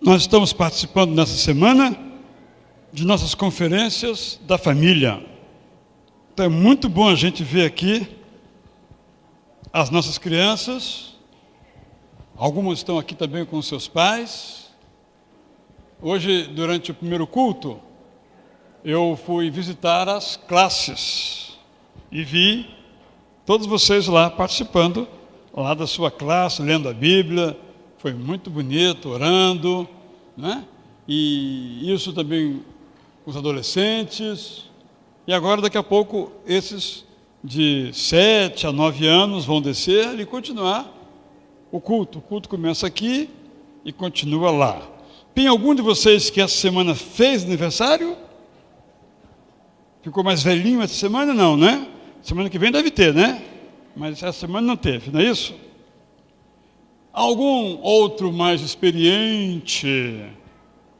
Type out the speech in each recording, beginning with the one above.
Nós estamos participando nessa semana de nossas conferências da família. Então é muito bom a gente ver aqui as nossas crianças. Algumas estão aqui também com seus pais. Hoje, durante o primeiro culto, eu fui visitar as classes e vi todos vocês lá participando, lá da sua classe, lendo a Bíblia. Foi muito bonito, orando, né? E isso também os adolescentes. E agora, daqui a pouco, esses de 7 a 9 anos vão descer e continuar o culto. O culto começa aqui e continua lá. Tem algum de vocês que essa semana fez aniversário? Ficou mais velhinho essa semana? Não, né? Semana que vem deve ter, né? Mas essa semana não teve, não é isso? Algum outro mais experiente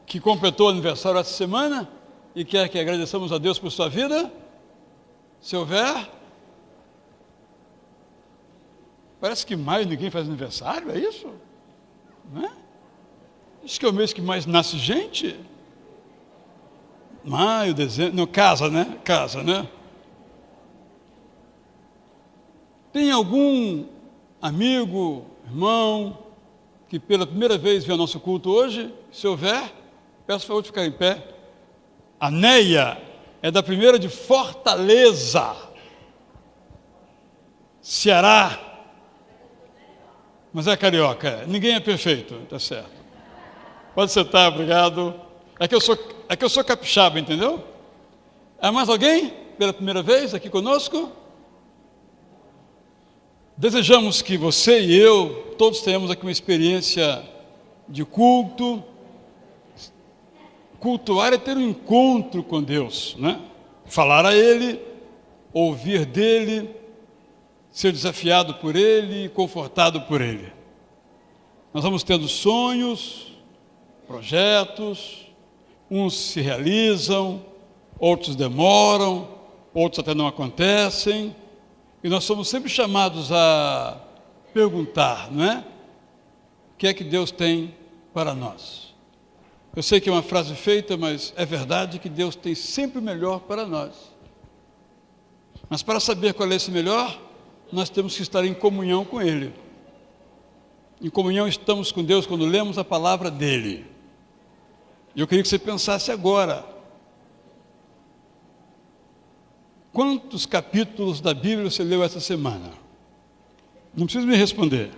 que completou o aniversário essa semana e quer que agradeçamos a Deus por sua vida? Se houver. Parece que mais ninguém faz aniversário, é isso? Não é? Isso que é o mês que mais nasce gente. Maio, dezembro, não, casa, né? Casa, né? Tem algum amigo, irmão, que pela primeira vez veio ao nosso culto hoje? Se houver, peço por favor de ficar em pé. A Neia é da primeira de Fortaleza, Ceará. Mas é carioca, ninguém é perfeito, tá certo. Pode sentar, obrigado. É que eu sou capixaba, entendeu? Há mais alguém pela primeira vez aqui conosco? Desejamos que você e eu, todos tenhamos aqui uma experiência de culto. Cultuar é ter um encontro com Deus, né? Falar a Ele, ouvir dEle, ser desafiado por Ele, confortado por Ele. Nós vamos tendo sonhos, projetos, uns se realizam, outros demoram, outros até não acontecem. E nós somos sempre chamados a perguntar, não é? O que é que Deus tem para nós? Eu sei que é uma frase feita, mas é verdade que Deus tem sempre o melhor para nós. Mas para saber qual é esse melhor, nós temos que estar em comunhão com Ele. Em comunhão estamos com Deus quando lemos a palavra dEle. E eu queria que você pensasse agora. Quantos capítulos da Bíblia você leu essa semana? Não precisa me responder.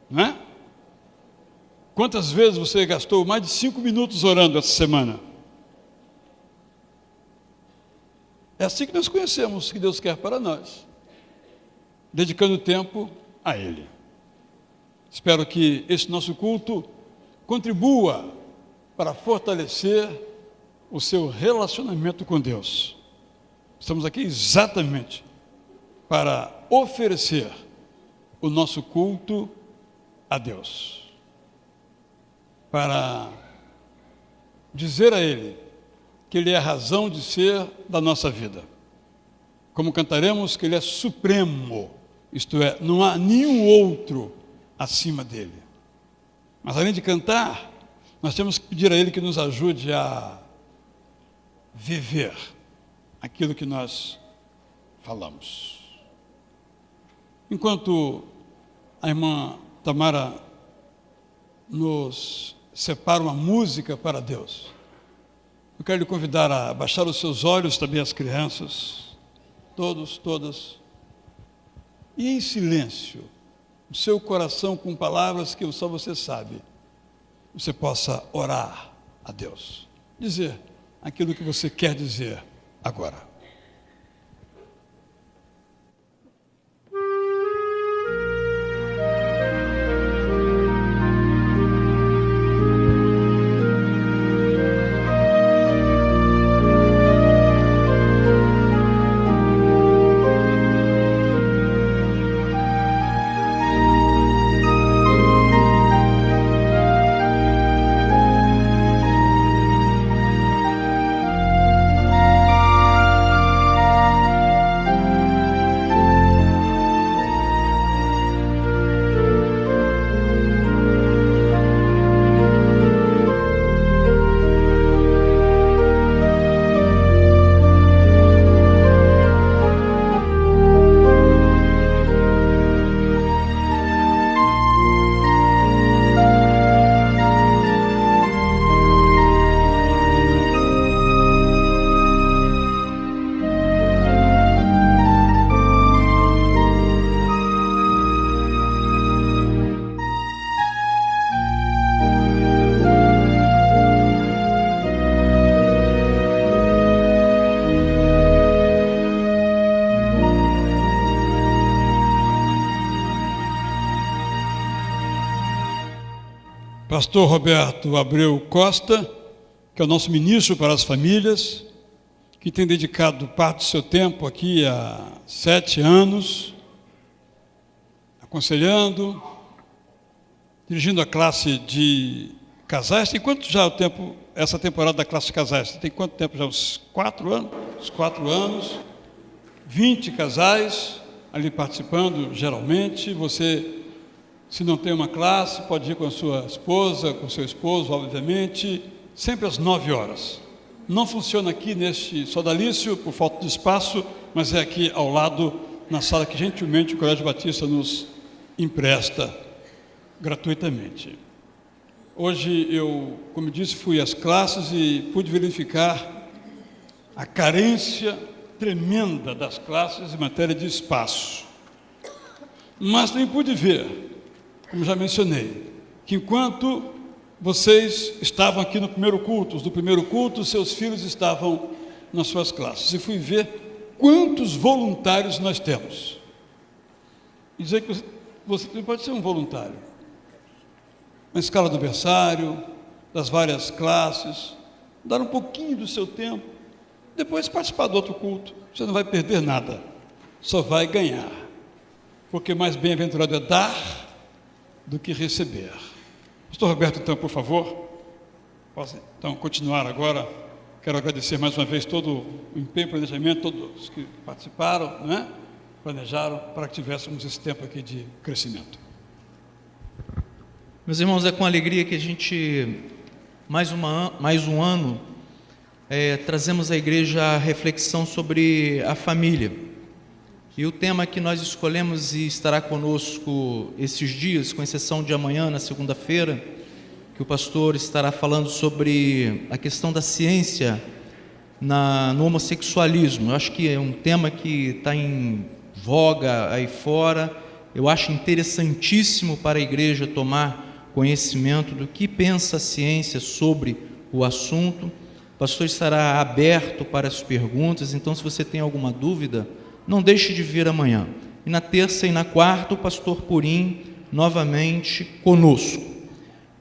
Não é? Quantas vezes você gastou mais de 5 minutos orando essa semana? É assim que nós conhecemos o que Deus quer para nós. Dedicando tempo a Ele. Espero que esse nosso culto contribua para fortalecer o seu relacionamento com Deus. Estamos aqui exatamente para oferecer o nosso culto a Deus. Para dizer a Ele que Ele é a razão de ser da nossa vida. Como cantaremos, que Ele é supremo, isto é, não há nenhum outro acima dEle. Mas além de cantar, nós temos que pedir a Ele que nos ajude a viver aquilo que nós falamos. Enquanto a irmã Tamara nos separa uma música para Deus, eu quero lhe convidar a baixar os seus olhos, também as crianças, todos, todas, e em silêncio, o seu coração com palavras que só você sabe, você possa orar a Deus, dizer aquilo que você quer dizer agora. Pastor Roberto Abreu Costa, que é o nosso ministro para as famílias, que tem dedicado parte do seu tempo aqui há 7 anos, aconselhando, dirigindo a classe de casais. Tem quanto já o tempo, essa temporada da classe de casais? Tem quanto tempo já? Uns 4 anos? Uns 4 anos. 20 casais ali participando, geralmente. Você, se não tem uma classe, pode ir com a sua esposa, com o seu esposo, obviamente, sempre às 9 horas. Não funciona aqui neste sodalício, por falta de espaço, mas é aqui ao lado, na sala que gentilmente o Colégio Batista nos empresta gratuitamente. Hoje eu, como disse, fui às classes e pude verificar a carência tremenda das classes em matéria de espaço. Mas também pude ver, como já mencionei, que enquanto vocês estavam aqui no primeiro culto, os do primeiro culto, seus filhos estavam nas suas classes. E fui ver quantos voluntários nós temos. E dizer que você pode ser um voluntário. Na escala do berçário, das várias classes, dar um pouquinho do seu tempo, depois participar do outro culto. Você não vai perder nada, só vai ganhar. Porque mais bem-aventurado é dar do que receber. Pastor Roberto, então, por favor, posso então continuar agora. Quero agradecer mais uma vez todo o empenho e planejamento, todos que participaram, né? Planejaram para que tivéssemos esse tempo aqui de crescimento. Meus irmãos, é com alegria que a gente, mais um ano, trazemos à igreja a reflexão sobre a família. E o tema que nós escolhemos e estará conosco esses dias, com exceção de amanhã, na segunda-feira, que o pastor estará falando sobre a questão da ciência no homossexualismo. Eu acho que é um tema que está em voga aí fora. Eu acho interessantíssimo para a igreja tomar conhecimento do que pensa a ciência sobre o assunto. O pastor estará aberto para as perguntas, então se você tem alguma dúvida, não deixe de vir amanhã. E na terça e na quarta, o pastor Purim novamente conosco.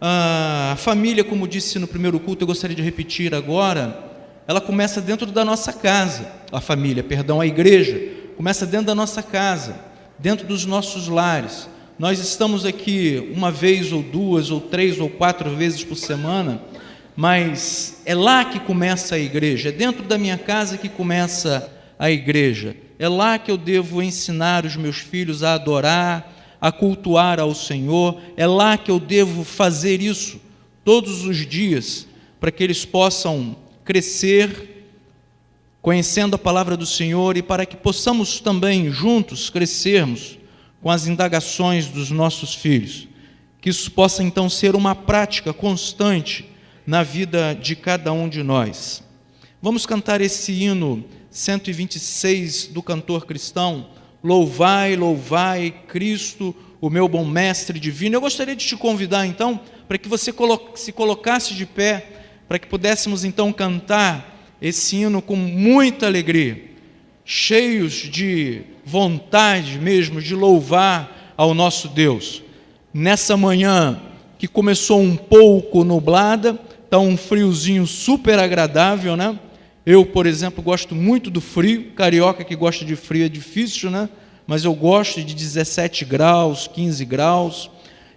A família, como disse no primeiro culto, eu gostaria de repetir agora, ela começa dentro da nossa casa. A igreja começa dentro da nossa casa, dentro dos nossos lares. Nós estamos aqui uma vez, ou 2, ou 3, ou 4 vezes por semana, mas é lá que começa a igreja, é dentro da minha casa que começa a igreja. É lá que eu devo ensinar os meus filhos a adorar, a cultuar ao Senhor. É lá que eu devo fazer isso todos os dias, para que eles possam crescer, conhecendo a palavra do Senhor, e para que possamos também juntos crescermos com as indagações dos nossos filhos. Que isso possa então ser uma prática constante na vida de cada um de nós. Vamos cantar esse hino 126 do cantor cristão, Louvai, louvai, Cristo, o meu bom mestre divino. Eu gostaria de te convidar então, para que você se colocasse de pé, para que pudéssemos então cantar esse hino com muita alegria, cheios de vontade mesmo de louvar ao nosso Deus. Nessa manhã que começou um pouco nublada, está um friozinho super agradável, né? Eu, por exemplo, gosto muito do frio. Carioca que gosta de frio é difícil, né? Mas eu gosto de 17 graus, 15 graus.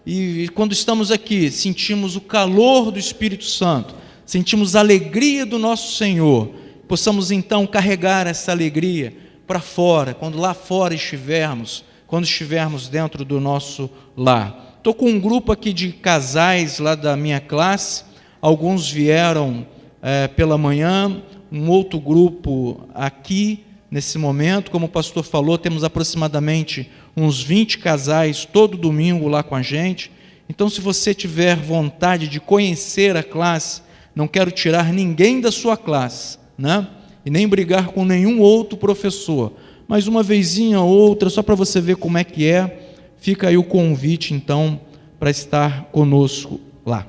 E quando estamos aqui, sentimos o calor do Espírito Santo, sentimos a alegria do nosso Senhor. Possamos então carregar essa alegria para fora, quando lá fora estivermos, quando estivermos dentro do nosso lar. Estou com um grupo aqui de casais lá da minha classe. Alguns vieram pela manhã, um outro grupo aqui nesse momento. Como o pastor falou, temos aproximadamente uns 20 casais todo domingo lá com a gente. Então, se você tiver vontade de conhecer a classe, não quero tirar ninguém da sua classe, né? E nem brigar com nenhum outro professor, mas uma vezinha ou outra, só para você ver como é que é, fica aí o convite então para estar conosco lá.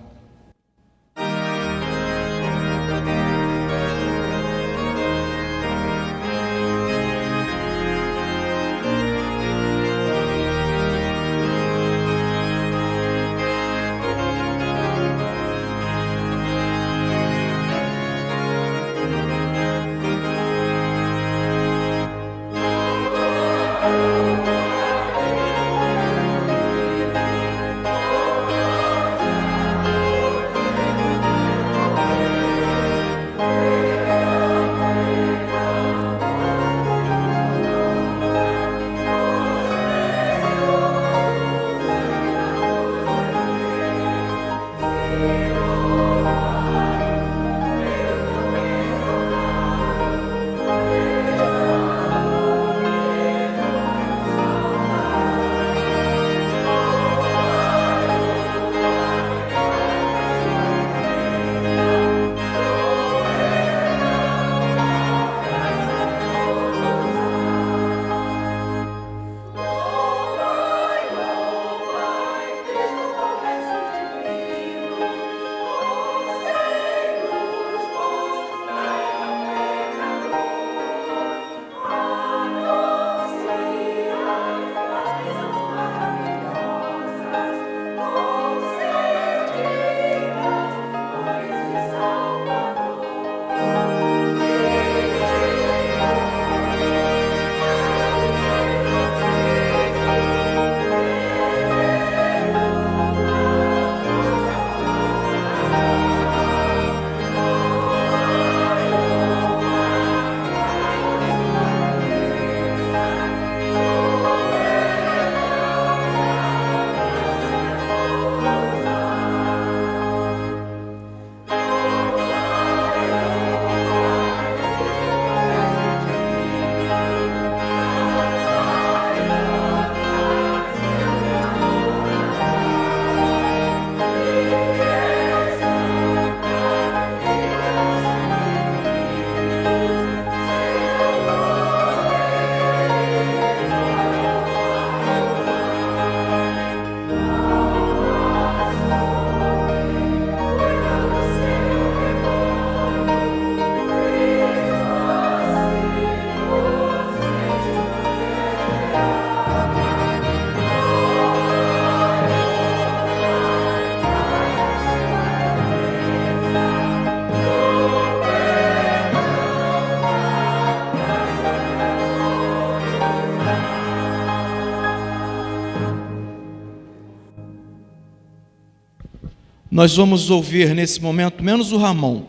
nós vamos ouvir nesse momento, menos o Ramon,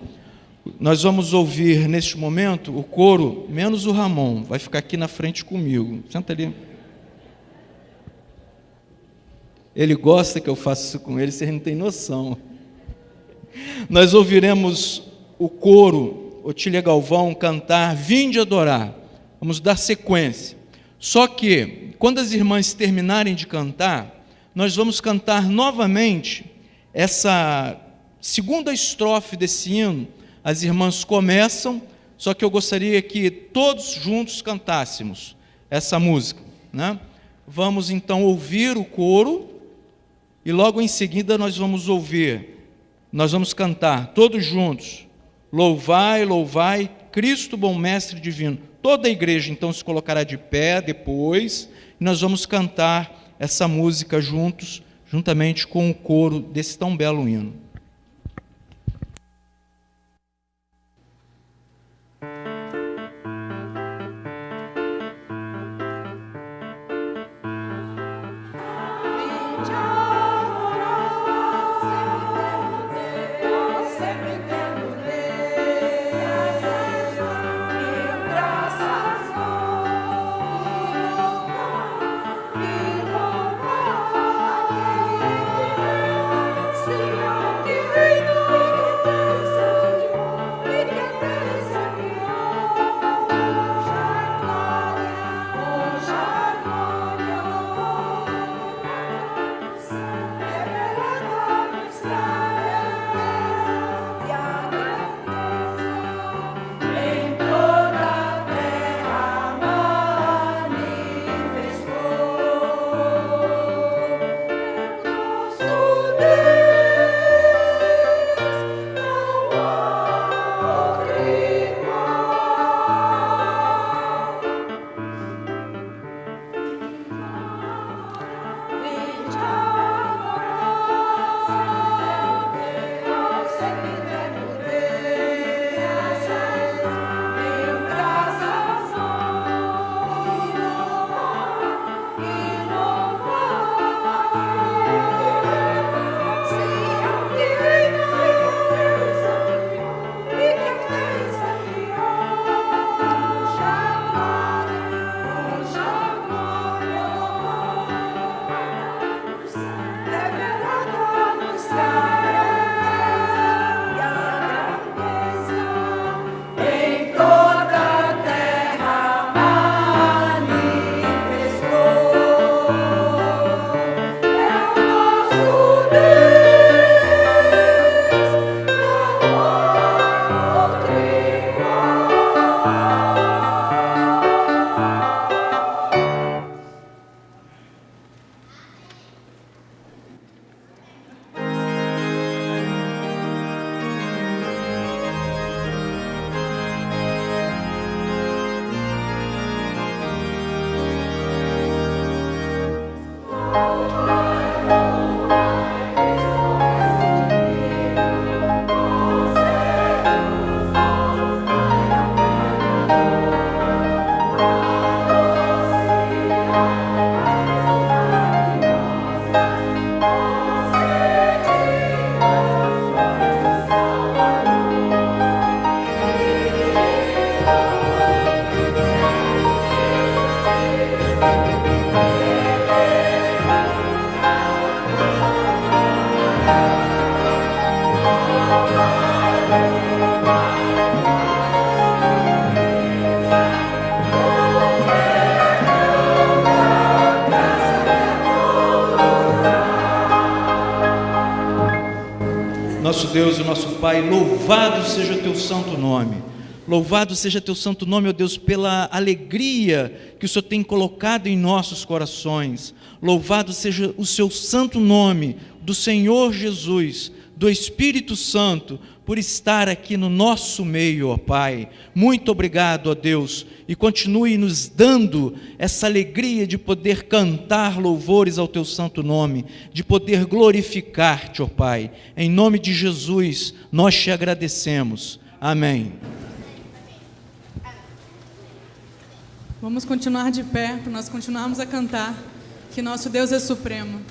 nós vamos ouvir neste momento o coro, menos o Ramon, vai ficar aqui na frente comigo, senta ali. Ele gosta que eu faça isso com ele, vocês não têm noção. Nós ouviremos o coro, Otília Galvão, cantar Vinde Adorar. Vamos dar sequência. Só que, quando as irmãs terminarem de cantar, nós vamos cantar novamente essa segunda estrofe desse hino. As irmãs começam, só que eu gostaria que todos juntos cantássemos essa música, né? Vamos então ouvir o coro, e logo em seguida nós vamos cantar todos juntos, louvai, louvai, Cristo bom mestre divino. Toda a igreja então se colocará de pé depois, e nós vamos cantar essa música juntos, juntamente com o coro desse tão belo hino. Nosso Deus e nosso Pai, louvado seja teu santo nome. Louvado seja teu santo nome, ó Deus, pela alegria que o Senhor tem colocado em nossos corações. Louvado seja o seu santo nome, do Senhor Jesus, do Espírito Santo, por estar aqui no nosso meio, ó Pai. Muito obrigado, ó Deus, e continue nos dando essa alegria de poder cantar louvores ao teu santo nome, de poder glorificar-te, ó Pai. Em nome de Jesus, nós te agradecemos. Amém. Vamos continuar de pé, para nós continuarmos a cantar, que nosso Deus é supremo.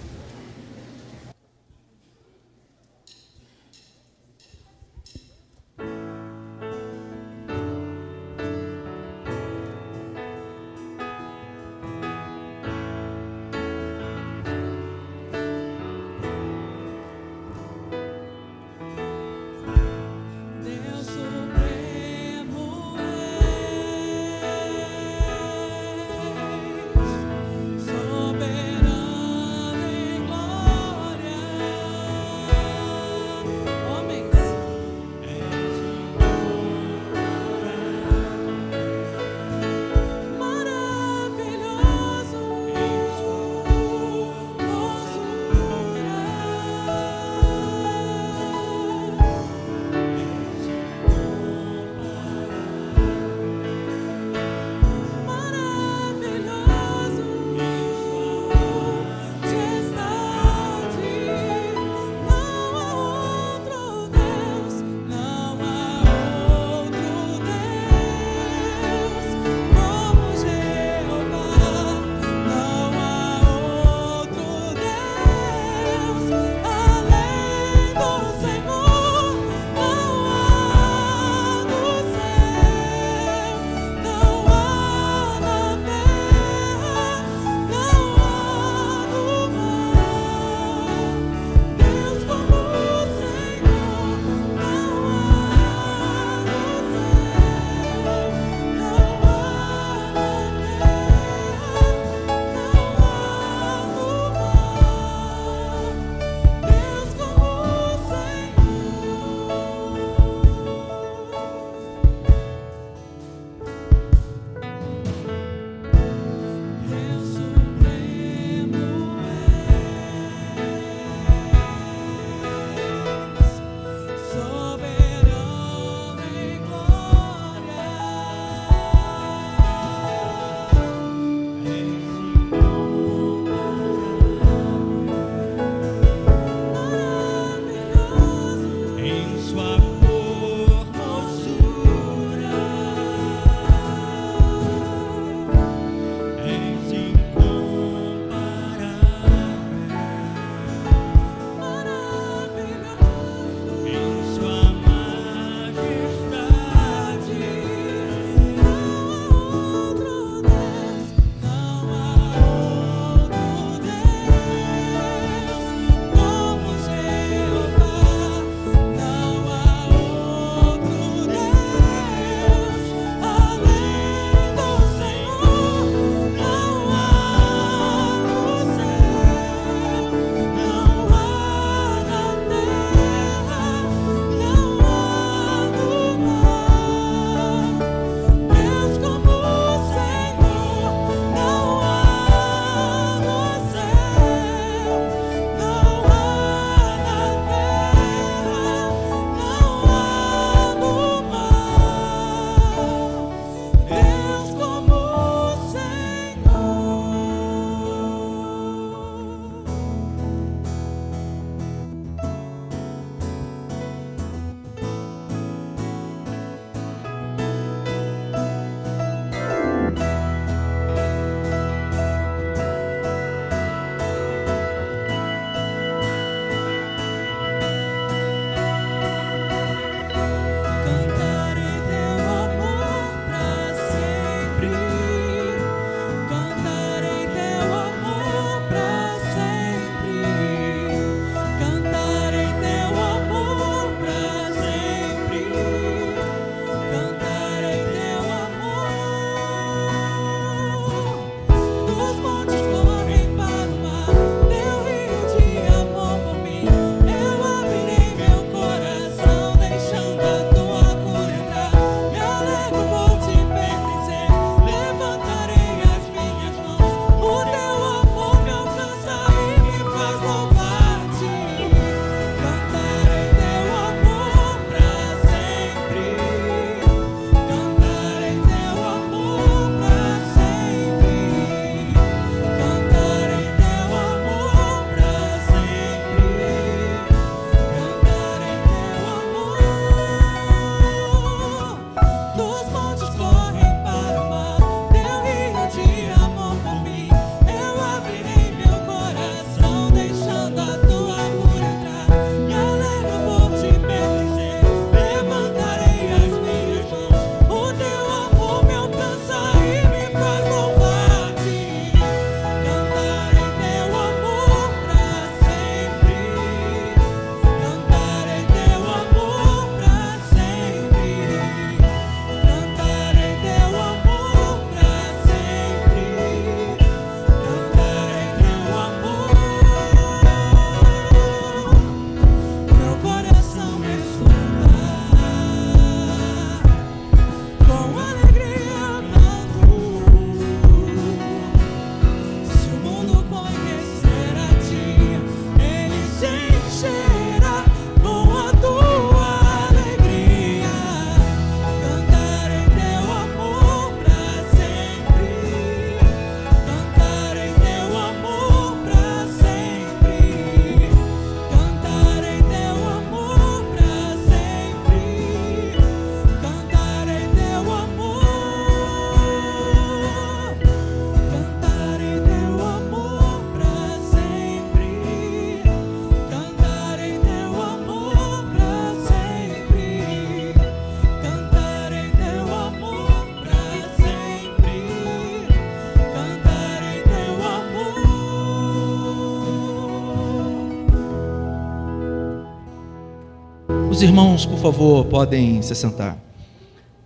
Os irmãos, por favor, podem se sentar.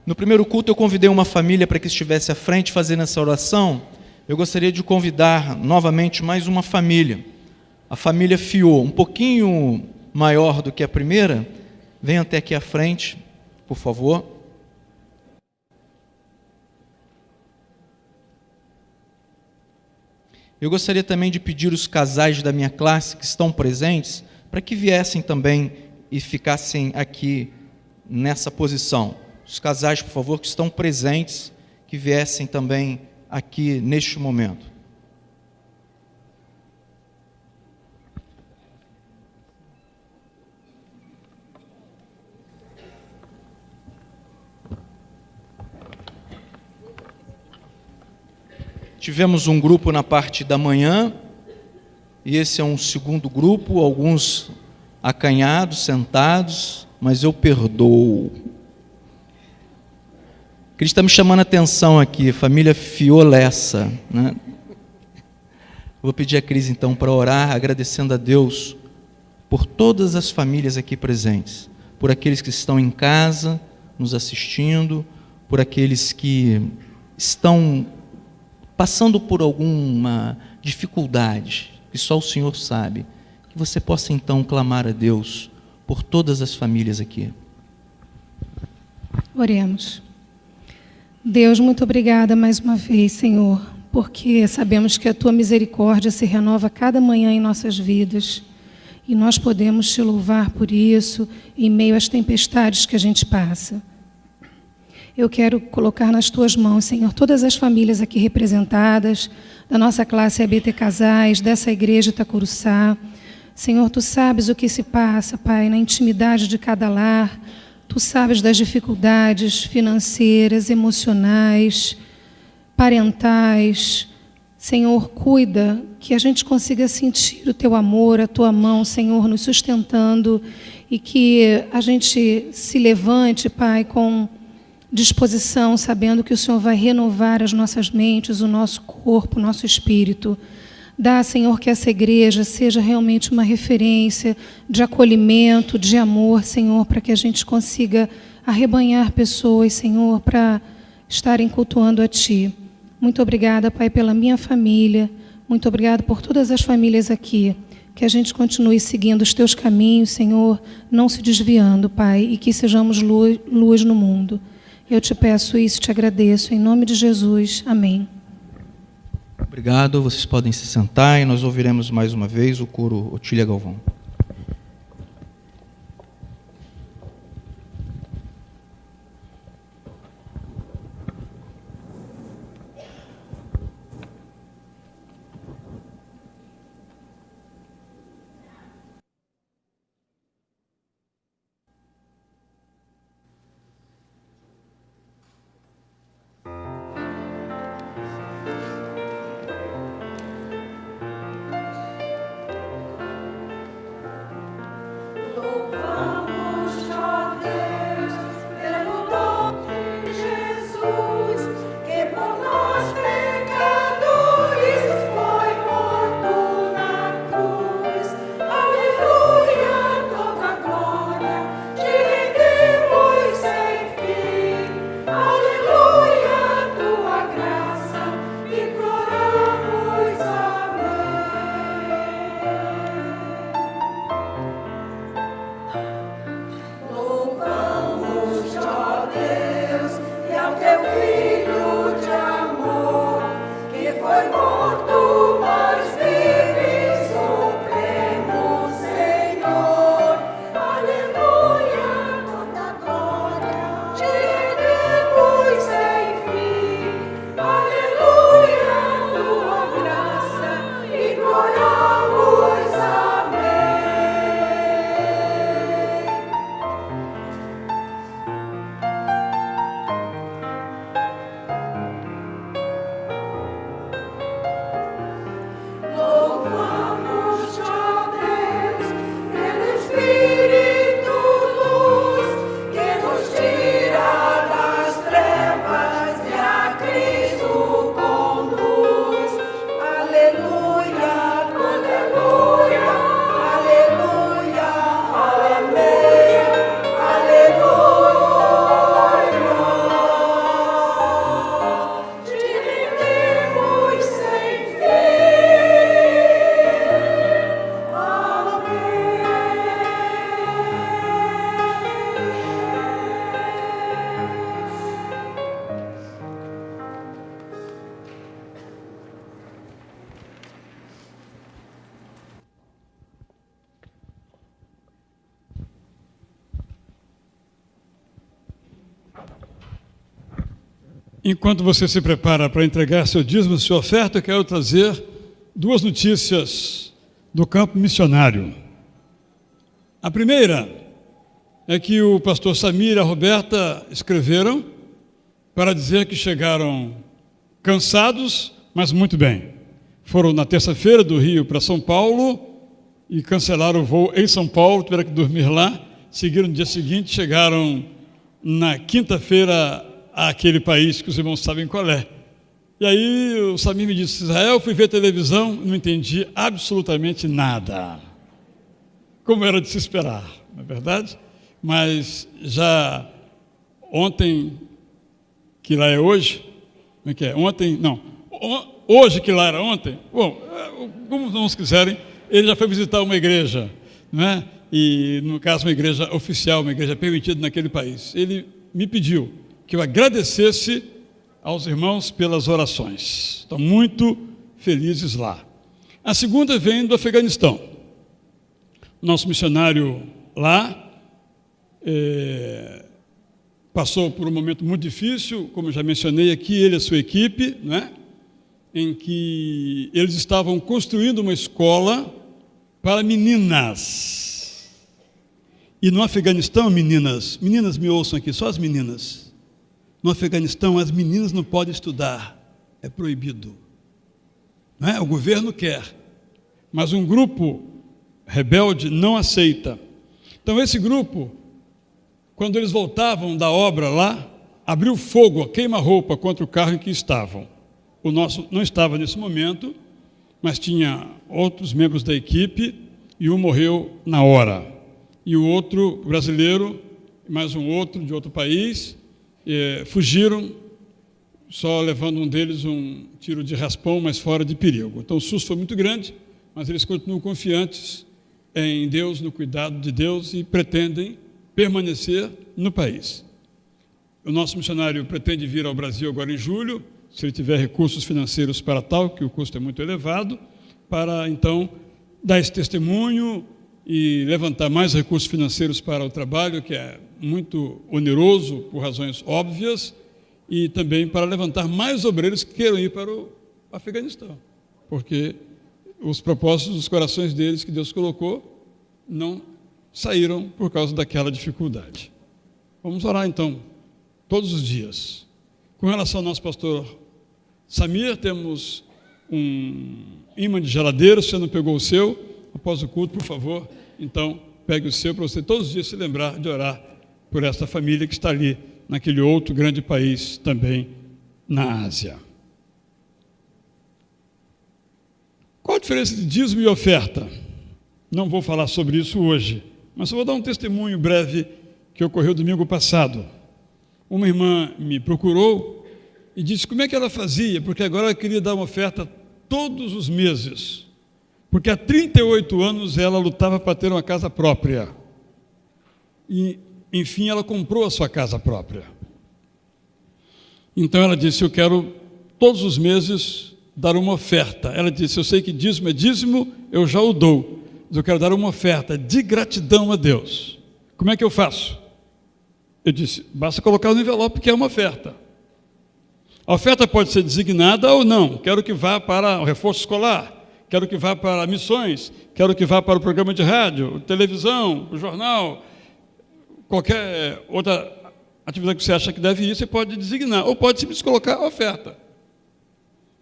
No primeiro culto eu convidei uma família para que estivesse à frente fazendo essa oração. Eu gostaria de convidar novamente mais uma família. A família Fiô, um pouquinho maior do que a primeira. Venham até aqui à frente, por favor. Eu gostaria também de pedir os casais da minha classe que estão presentes para que viessem também e ficassem aqui nessa posição. Os casais, por favor, que estão presentes, que viessem também aqui neste momento. Tivemos um grupo na parte da manhã, e esse é um segundo grupo, alguns acanhados, sentados, mas eu perdoo. Cristo está me chamando a atenção aqui, família Fiolessa, né? Vou pedir a Cris então para orar, agradecendo a Deus por todas as famílias aqui presentes, por aqueles que estão em casa, nos assistindo, por aqueles que estão passando por alguma dificuldade, que só o Senhor sabe, que você possa então clamar a Deus por todas as famílias aqui. Oremos. Deus, muito obrigada mais uma vez, Senhor, porque sabemos que a Tua misericórdia se renova cada manhã em nossas vidas, e nós podemos Te louvar por isso, em meio às tempestades que a gente passa. Eu quero colocar nas Tuas mãos, Senhor, todas as famílias aqui representadas, da nossa classe ABT Casais, dessa igreja Itacuruçá. Senhor, Tu sabes o que se passa, Pai, na intimidade de cada lar. Tu sabes das dificuldades financeiras, emocionais, parentais. Senhor, cuida que a gente consiga sentir o Teu amor, a Tua mão, Senhor, nos sustentando, e que a gente se levante, Pai, com disposição, sabendo que o Senhor vai renovar as nossas mentes, o nosso corpo, o nosso espírito. Dá, Senhor, que essa igreja seja realmente uma referência de acolhimento, de amor, Senhor, para que a gente consiga arrebanhar pessoas, Senhor, para estarem cultuando a Ti. Muito obrigada, Pai, pela minha família. Muito obrigada por todas as famílias aqui. Que a gente continue seguindo os Teus caminhos, Senhor, não se desviando, Pai, e que sejamos luz no mundo. Eu Te peço isso, Te agradeço, em nome de Jesus. Amém. Obrigado, vocês podem se sentar e nós ouviremos mais uma vez o coro Otília Galvão. Enquanto você se prepara para entregar seu dízimo, sua oferta, eu quero trazer duas notícias do campo missionário. A primeira é que o pastor Samir e a Roberta escreveram para dizer que chegaram cansados, mas muito bem. Foram na terça-feira do Rio para São Paulo e cancelaram o voo em São Paulo, tiveram que dormir lá, seguiram no dia seguinte, chegaram na quinta-feira àquele país que os irmãos sabem qual é. E aí o Samir me disse: Israel, fui ver televisão, não entendi absolutamente nada. Como era de se esperar, não é verdade? Mas já ontem, que lá é hoje, como é que é? Ontem, não, hoje que lá era ontem, bom, como os irmãos quiserem, ele já foi visitar uma igreja, né? E no caso uma igreja oficial, uma igreja permitida naquele país. Ele me pediu que eu agradecesse aos irmãos pelas orações. Estão muito felizes lá. A segunda vem do Afeganistão. Nosso missionário lá passou por um momento muito difícil, como já mencionei aqui, ele e a sua equipe, né? Em que eles estavam construindo uma escola para meninas. E no Afeganistão, meninas me ouçam aqui, só as meninas. No Afeganistão, as meninas não podem estudar, é proibido. Não é? O governo quer, mas um grupo rebelde não aceita. Então, esse grupo, quando eles voltavam da obra lá, abriu fogo, a queima-roupa contra o carro em que estavam. O nosso não estava nesse momento, mas tinha outros membros da equipe e um morreu na hora. E o outro brasileiro, mais um outro de outro país, fugiram, só levando um deles um tiro de raspão, mas fora de perigo. Então o susto foi muito grande, mas eles continuam confiantes em Deus, no cuidado de Deus e pretendem permanecer no país. O nosso missionário pretende vir ao Brasil agora em julho, se ele tiver recursos financeiros para tal, que o custo é muito elevado, para então dar esse testemunho e levantar mais recursos financeiros para o trabalho, que é muito oneroso por razões óbvias, e também para levantar mais obreiros que queiram ir para o Afeganistão, porque os propósitos dos corações deles que Deus colocou não saíram por causa daquela dificuldade. Vamos orar então, todos os dias. Com relação ao nosso pastor Samir, temos um imã de geladeira. Se você não pegou o seu, após o culto, por favor, então pegue o seu para você todos os dias se lembrar de orar por esta família que está ali naquele outro grande país também na Ásia. Qual a diferença de dízimo e oferta? Não vou falar sobre isso hoje, mas só vou dar um testemunho breve que ocorreu domingo passado. Uma irmã me procurou e disse como é que ela fazia, porque agora ela queria dar uma oferta todos os meses, porque há 38 anos ela lutava para ter uma casa própria. E, enfim, ela comprou a sua casa própria. Então ela disse: eu quero todos os meses dar uma oferta. Ela disse: eu sei que dízimo é dízimo, eu já o dou, mas eu quero dar uma oferta de gratidão a Deus. Como é que eu faço? Eu disse: basta colocar no envelope que é uma oferta. A oferta pode ser designada ou não. Quero que vá para o reforço escolar, quero que vá para missões, quero que vá para o programa de rádio, televisão, o jornal, qualquer outra atividade que você acha que deve ir, você pode designar, ou pode simplesmente colocar a oferta.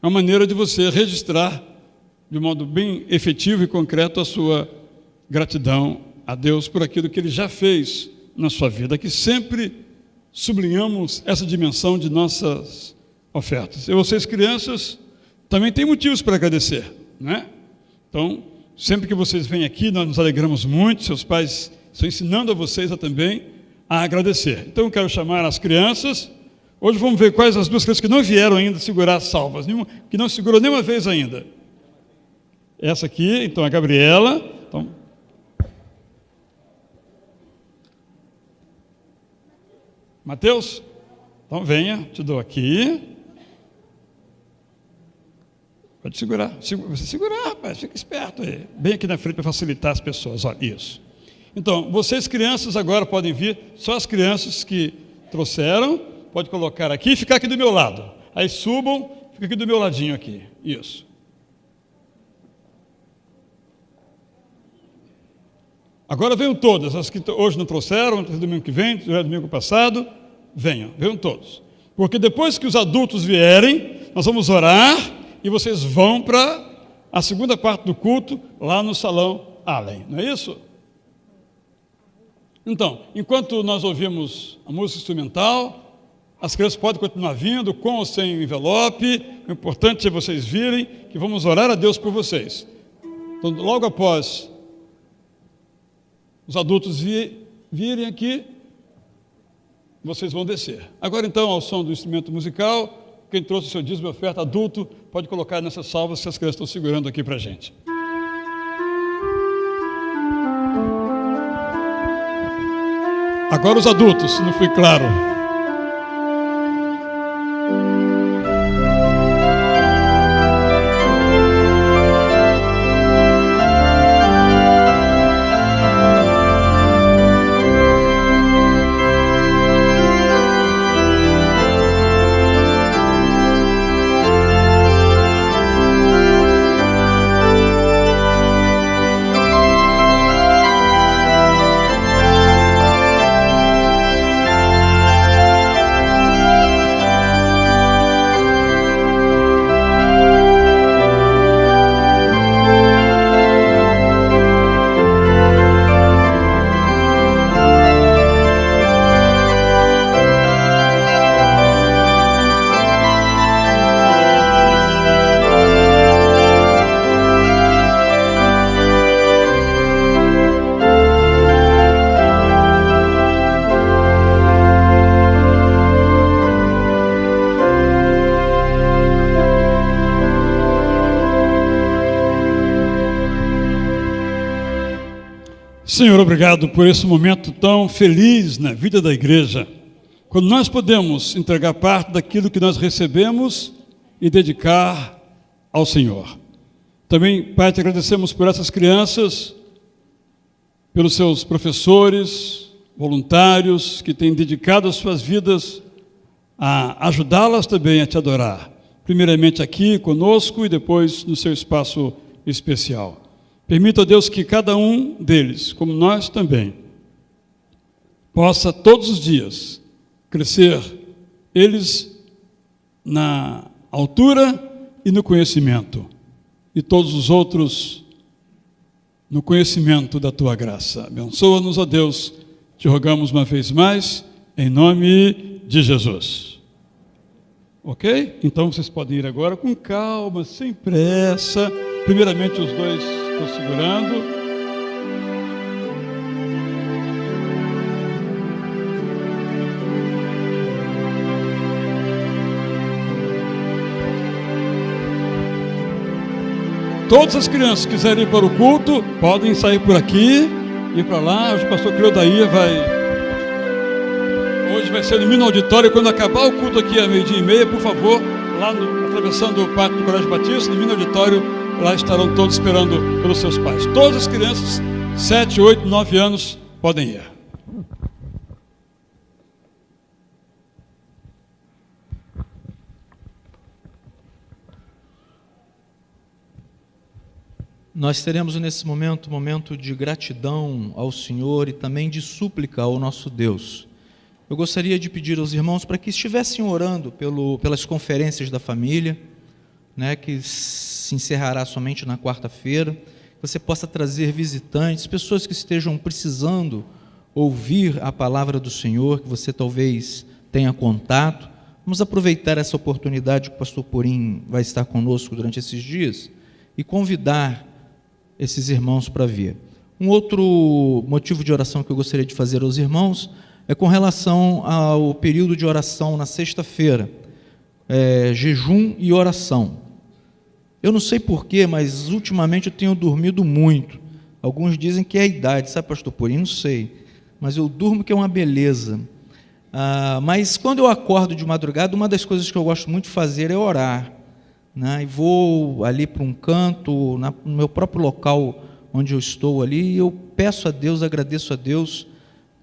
É uma maneira de você registrar de modo bem efetivo e concreto a sua gratidão a Deus por aquilo que Ele já fez na sua vida. Aqui sempre sublinhamos essa dimensão de nossas ofertas. E vocês, crianças, também têm motivos para agradecer, né? Então, sempre que vocês vêm aqui, nós nos alegramos muito, seus pais estão ensinando a vocês também a agradecer. Então, eu quero chamar as crianças. Hoje vamos ver quais as duas crianças que não vieram ainda segurar as salvas, que não segurou nenhuma vez ainda. Essa aqui, então, a Gabriela. Então, Mateus, então venha, te dou aqui. Pode segurar. Você segurar, rapaz, fica esperto aí. Bem aqui na frente para facilitar as pessoas. Olha, isso. Então, vocês crianças agora podem vir, só as crianças que trouxeram, pode colocar aqui e ficar aqui do meu lado. Aí subam, fica aqui do meu ladinho aqui. Isso. Agora venham todas, as que hoje não trouxeram, domingo que vem, domingo passado, venham todos. Porque depois que os adultos vierem, nós vamos orar e vocês vão para a segunda parte do culto, lá no Salão Allen, não é isso? Então, enquanto nós ouvimos a música instrumental, as crianças podem continuar vindo, com ou sem envelope, o importante é vocês virem, que vamos orar a Deus por vocês. Então, logo após os adultos virem aqui, vocês vão descer. Agora, então, ao som do instrumento musical, quem trouxe o seu dízimo e oferta adulto, pode colocar nessas salvas que as crianças estão segurando aqui para a gente. Agora os adultos, se não foi claro. Senhor, obrigado por esse momento tão feliz na vida da igreja, quando nós podemos entregar parte daquilo que nós recebemos e dedicar ao Senhor. Também, Pai, te agradecemos por essas crianças, pelos seus professores, voluntários, que têm dedicado as suas vidas a ajudá-las também a te adorar, primeiramente aqui conosco e depois no seu espaço especial. Permita, Deus, que cada um deles, como nós também, possa todos os dias crescer, eles na altura e no conhecimento, e todos os outros no conhecimento da Tua graça. Abençoa-nos, ó Deus, te rogamos uma vez mais, em nome de Jesus. Ok? Então vocês podem ir agora com calma, sem pressa. Primeiramente os dois estão segurando. Todas as crianças que quiserem ir para o culto, podem sair por aqui, ir para lá. Hoje o pastor Cleodair hoje vai ser no Mini Auditório. Quando acabar o culto aqui à 12:30, por favor, lá atravessando o pátio do Colégio Batista, no Mini Auditório, lá estarão todos esperando pelos seus pais. Todas as crianças, 7, 8, 9 anos, podem ir. Nós teremos nesse momento um momento de gratidão ao Senhor e também de súplica ao nosso Deus. Eu gostaria de pedir aos irmãos para que estivessem orando pelas conferências da família, né, que se encerrará somente na quarta-feira, que você possa trazer visitantes, pessoas que estejam precisando ouvir a palavra do Senhor, que você talvez tenha contato. Vamos aproveitar essa oportunidade que o pastor Purim vai estar conosco durante esses dias e convidar esses irmãos para vir. Um outro motivo de oração que eu gostaria de fazer aos irmãos é com relação ao período de oração na sexta-feira, jejum e oração. Eu não sei porquê, mas ultimamente eu tenho dormido muito. Alguns dizem que é a idade, sabe, pastor Purim? Não sei, mas eu durmo que é uma beleza. Mas quando eu acordo de madrugada, uma das coisas que eu gosto muito de fazer é orar, né? E vou ali para um canto, no meu próprio local onde eu estou ali, e eu peço a Deus, agradeço a Deus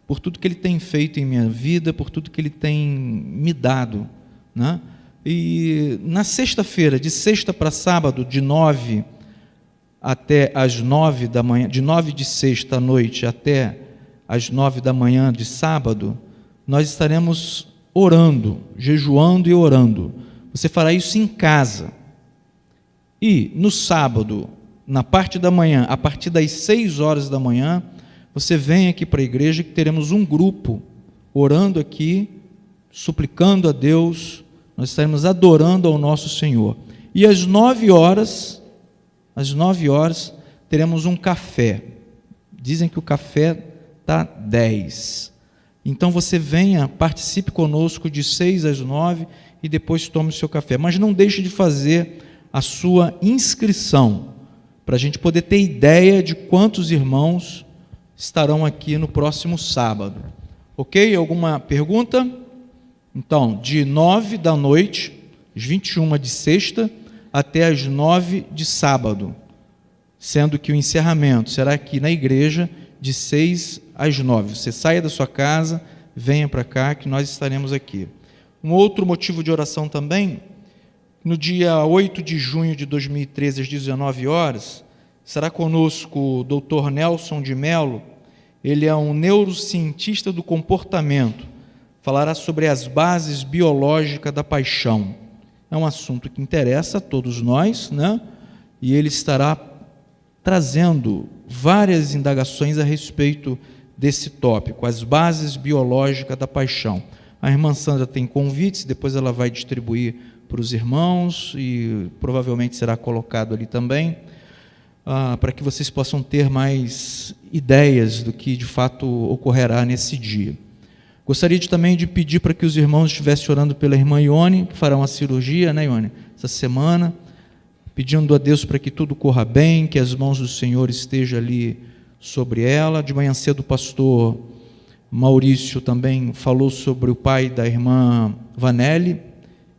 por tudo que Ele tem feito em minha vida, por tudo que Ele tem me dado, né? E na sexta-feira, de sexta para sábado, de 9 até as 9 da manhã, de 9 de sexta à noite até as 9 da manhã de sábado, nós estaremos orando, jejuando e orando. Você fará isso em casa. E no sábado, na parte da manhã, a partir das 6 horas da manhã, você vem aqui para a igreja que teremos um grupo orando aqui, suplicando a Deus, nós estaremos adorando ao nosso Senhor. E às 9 horas, teremos um café. Dizem que o café está 10. Então você venha, participe conosco de 6 às 9 e depois tome o seu café. Mas não deixe de fazer a sua inscrição, para a gente poder ter ideia de quantos irmãos estarão aqui no próximo sábado. Ok? Alguma pergunta? Então, de 9 da noite, às 21 de sexta, até às 9 de sábado, sendo que o encerramento será aqui na igreja, de 6 às 9. Você saia da sua casa, venha para cá, que nós estaremos aqui. Um outro motivo de oração também, no dia 8 de junho de 2013, às 19 horas, será conosco o Dr. Nelson de Mello. Ele é um neurocientista do comportamento, falará sobre as bases biológicas da paixão. É um assunto que interessa a todos nós, né? E ele estará trazendo várias indagações a respeito desse tópico, as bases biológicas da paixão. A irmã Sandra tem convites, depois ela vai distribuir para os irmãos e provavelmente será colocado ali também, para que vocês possam ter mais ideias do que de fato ocorrerá nesse dia. Gostaria também de pedir para que os irmãos estivessem orando pela irmã Ione, que fará uma cirurgia, né, Ione, essa semana, pedindo a Deus para que tudo corra bem, que as mãos do Senhor estejam ali sobre ela. De manhã cedo o pastor Maurício também falou sobre o pai da irmã Vanelli,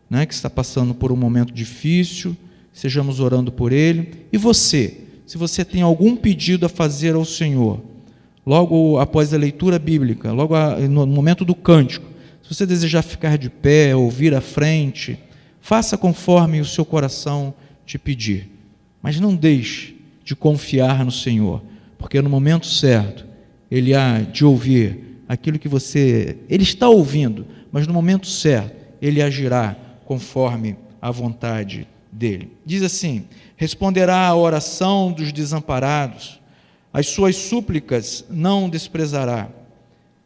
né, que está passando por um momento difícil, sejamos orando por ele. E você, se você tem algum pedido a fazer ao Senhor, logo após a leitura bíblica, logo no momento do cântico, se você desejar ficar de pé ou vir à frente, faça conforme o seu coração te pedir, mas não deixe de confiar no Senhor, porque no momento certo, Ele há de ouvir aquilo que Ele está ouvindo, mas no momento certo, Ele agirá conforme a vontade dEle. Diz assim: responderá à oração dos desamparados, as suas súplicas não desprezará.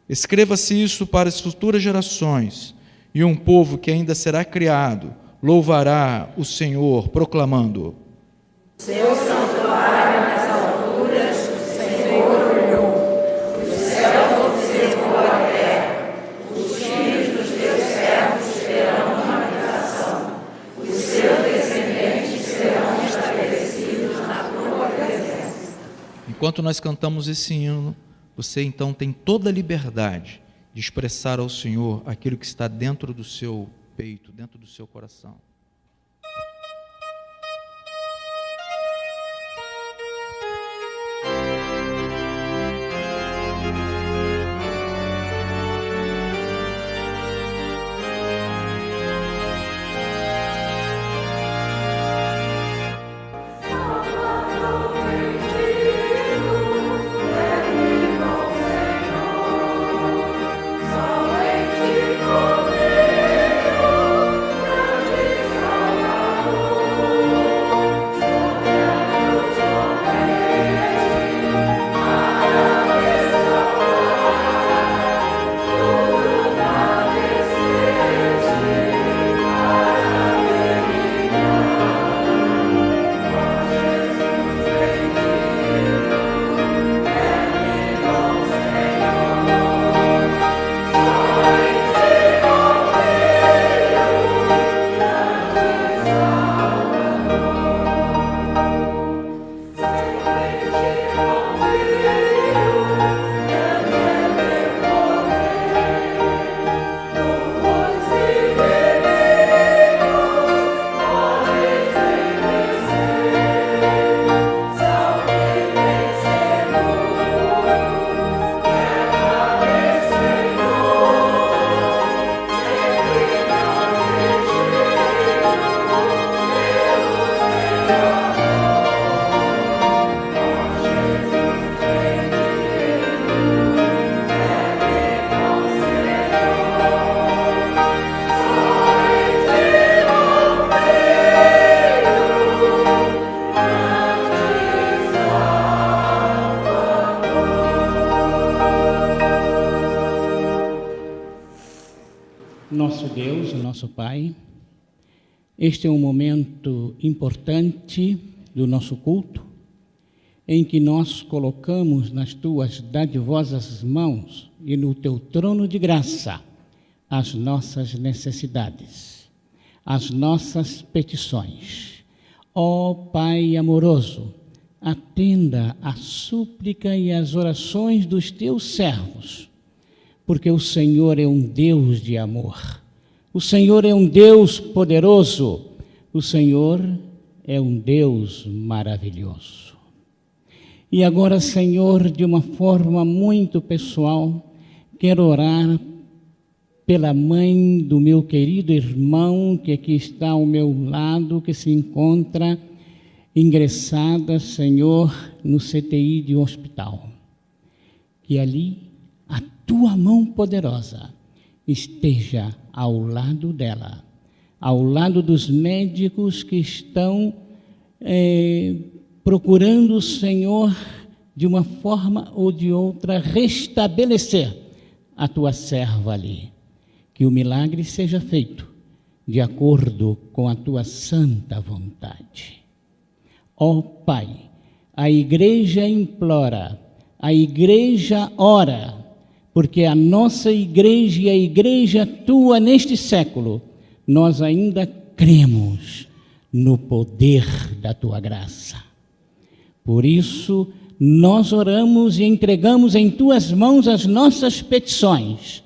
Escreva-se isso para as futuras gerações, e um povo que ainda será criado louvará o Senhor, proclamando: seu santuário nas alturas, o Senhor olhou, os céus observou a terra, os filhos dos teus servos terão uma habitação, os seus descendentes serão estabelecidos na tua presença. Enquanto nós cantamos esse hino, você então tem toda a liberdade de expressar ao Senhor aquilo que está dentro do seu peito, dentro do seu coração. Só em ti confio, nosso Deus, o nosso Pai, este é um momento importante do nosso culto, em que nós colocamos nas tuas dadivosas mãos e no teu trono de graça as nossas necessidades, as nossas petições. Ó Pai amoroso, atenda a súplica e as orações dos teus servos, porque o Senhor é um Deus de amor, o Senhor é um Deus poderoso, o Senhor é um Deus maravilhoso. E agora, Senhor, de uma forma muito pessoal, quero orar pela mãe do meu querido irmão, que aqui está ao meu lado, que se encontra ingressada, Senhor, no CTI de um hospital. Que ali a tua mão poderosa esteja ao lado dela, ao lado dos médicos que estão procurando, Senhor, de uma forma ou de outra, restabelecer a tua serva ali. Que o milagre seja feito de acordo com a tua santa vontade. Ó Pai, a igreja implora, a igreja ora, porque a nossa igreja e a igreja tua neste século, nós ainda cremos no poder da tua graça. Por isso, nós oramos e entregamos em tuas mãos as nossas petições,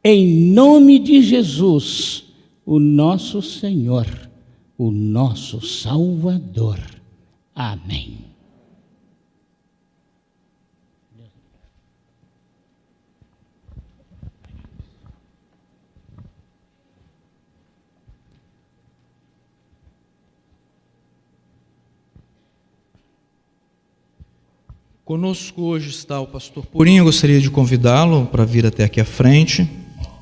em nome de Jesus, o nosso Senhor, o nosso Salvador. Amém. Conosco hoje está o pastor Purinho. Eu gostaria de convidá-lo para vir até aqui à frente.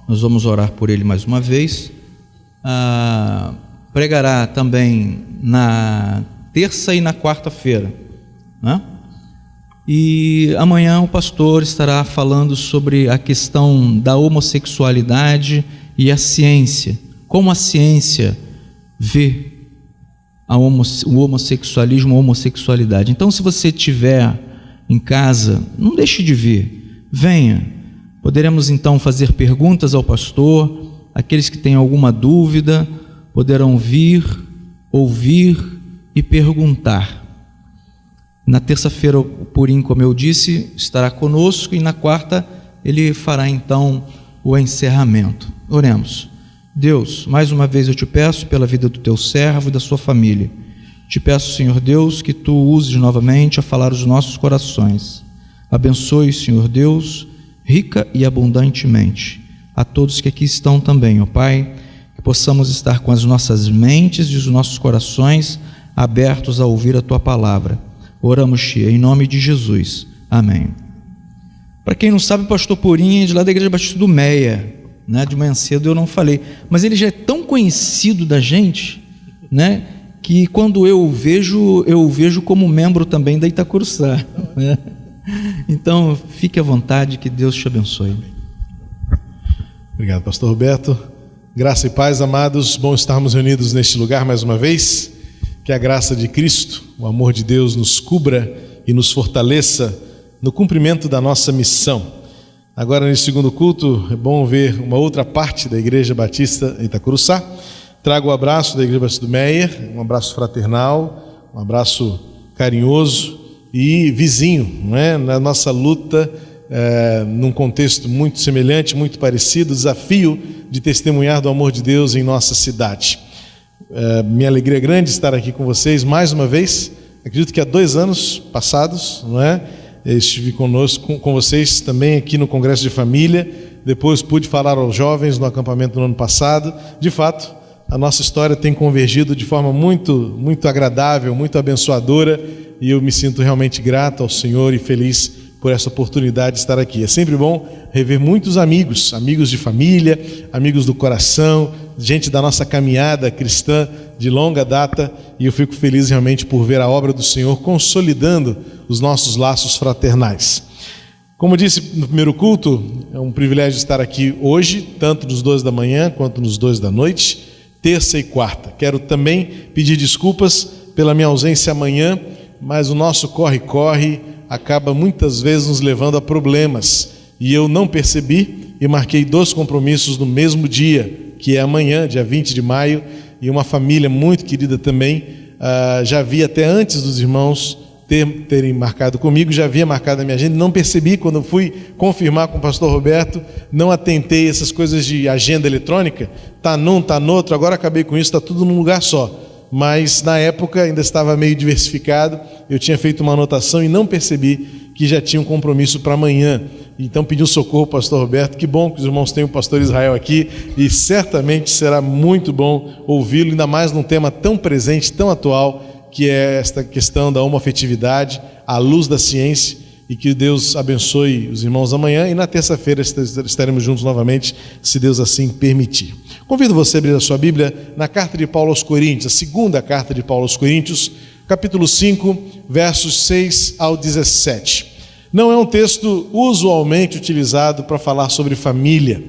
Nós vamos orar por ele mais uma vez. Pregará também na terça e na quarta-feira, né? E amanhã o pastor estará falando sobre a questão da homossexualidade e a ciência. Como a ciência vê o homossexualismo, a homossexualidade. Então, se você estiver em casa, não deixe de vir, venha. Poderemos então fazer perguntas ao pastor. Aqueles que têm alguma dúvida poderão vir, ouvir e perguntar. Na terça-feira, o Purim, como eu disse, estará conosco, e na quarta ele fará então o encerramento. Oremos. Deus, mais uma vez eu te peço pela vida do teu servo e da sua família. Te peço, Senhor Deus, que tu uses novamente a falar os nossos corações. Abençoe, Senhor Deus, rica e abundantemente a todos que aqui estão também, ó Pai, que possamos estar com as nossas mentes e os nossos corações abertos a ouvir a tua palavra. Oramos-te em nome de Jesus. Amém. Para quem não sabe, o pastor Purinho é de lá da Igreja Batista do Meia, né? De manhã cedo eu não falei, mas ele já é tão conhecido da gente, né? Que quando eu vejo como membro também da Itacuruçá, né? Então, fique à vontade, que Deus te abençoe. Obrigado, pastor Roberto. Graça e paz, amados. Bom estarmos reunidos neste lugar mais uma vez. Que a graça de Cristo, o amor de Deus nos cubra e nos fortaleça no cumprimento da nossa missão. Agora, nesse segundo culto, é bom ver uma outra parte da Igreja Batista Itacuruçá. Trago o abraço da Igreja Batista do Meia, um abraço fraternal, um abraço carinhoso e vizinho, não é? Na nossa luta, num contexto muito semelhante, muito parecido, o desafio de testemunhar do amor de Deus em nossa cidade. Minha alegria é grande estar aqui com vocês mais uma vez. Acredito que há 2 anos passados, não é? Eu estive conosco, com vocês também aqui no Congresso de Família. Depois pude falar aos jovens no acampamento no ano passado. De fato, a nossa história tem convergido de forma muito agradável, muito abençoadora, e eu me sinto realmente grato ao Senhor e feliz por essa oportunidade de estar aqui. É sempre bom rever muitos amigos de família, amigos do coração, gente da nossa caminhada cristã de longa data, e eu fico feliz realmente por ver a obra do Senhor consolidando os nossos laços fraternais. Como disse no primeiro culto, é um privilégio estar aqui hoje, tanto nos 2 da manhã quanto nos 2 da noite, terça e quarta. Quero também pedir desculpas pela minha ausência amanhã, mas o nosso corre-corre acaba muitas vezes nos levando a problemas. E eu não percebi e marquei 2 compromissos no mesmo dia, que é amanhã, dia 20 de maio, e uma família muito querida também. Já vi até antes dos irmãos terem marcado comigo, já havia marcado na minha agenda, não percebi quando eu fui confirmar com o pastor Roberto, não atentei essas coisas de agenda eletrônica, tá num, tá no outro, agora acabei com isso, está tudo num lugar só. Mas na época ainda estava meio diversificado, eu tinha feito uma anotação e não percebi que já tinha um compromisso para amanhã. Então pedi um socorro ao pastor Roberto. Que bom que os irmãos têm o pastor Israel aqui, e certamente será muito bom ouvi-lo, ainda mais num tema tão presente, tão atual, que é esta questão da homoafetividade à luz da ciência. E que Deus abençoe os irmãos amanhã, e na terça-feira estaremos juntos novamente, se Deus assim permitir. Convido você a abrir a sua Bíblia na carta de Paulo aos Coríntios, a segunda carta de Paulo aos Coríntios, capítulo 5, versos 6 ao 17. Não é um texto usualmente utilizado para falar sobre família,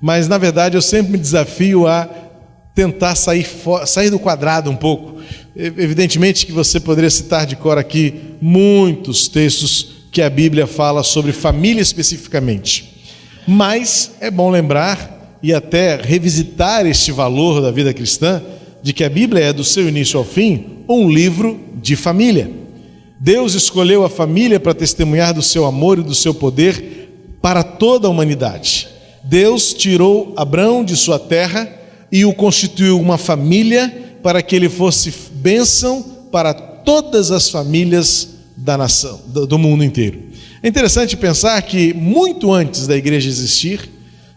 mas na verdade eu sempre me desafio a tentar sair do quadrado um pouco. Evidentemente que você poderia citar de cor aqui muitos textos que a Bíblia fala sobre família especificamente, mas é bom lembrar e até revisitar este valor da vida cristã, de que a Bíblia é, do seu início ao fim, um livro de família. Deus escolheu a família para testemunhar do seu amor e do seu poder para toda a humanidade. Deus tirou Abrão de sua terra e o constituiu uma família para que ele fosse bênção para todas as famílias da nação, do mundo inteiro. É interessante pensar que muito antes da igreja existir,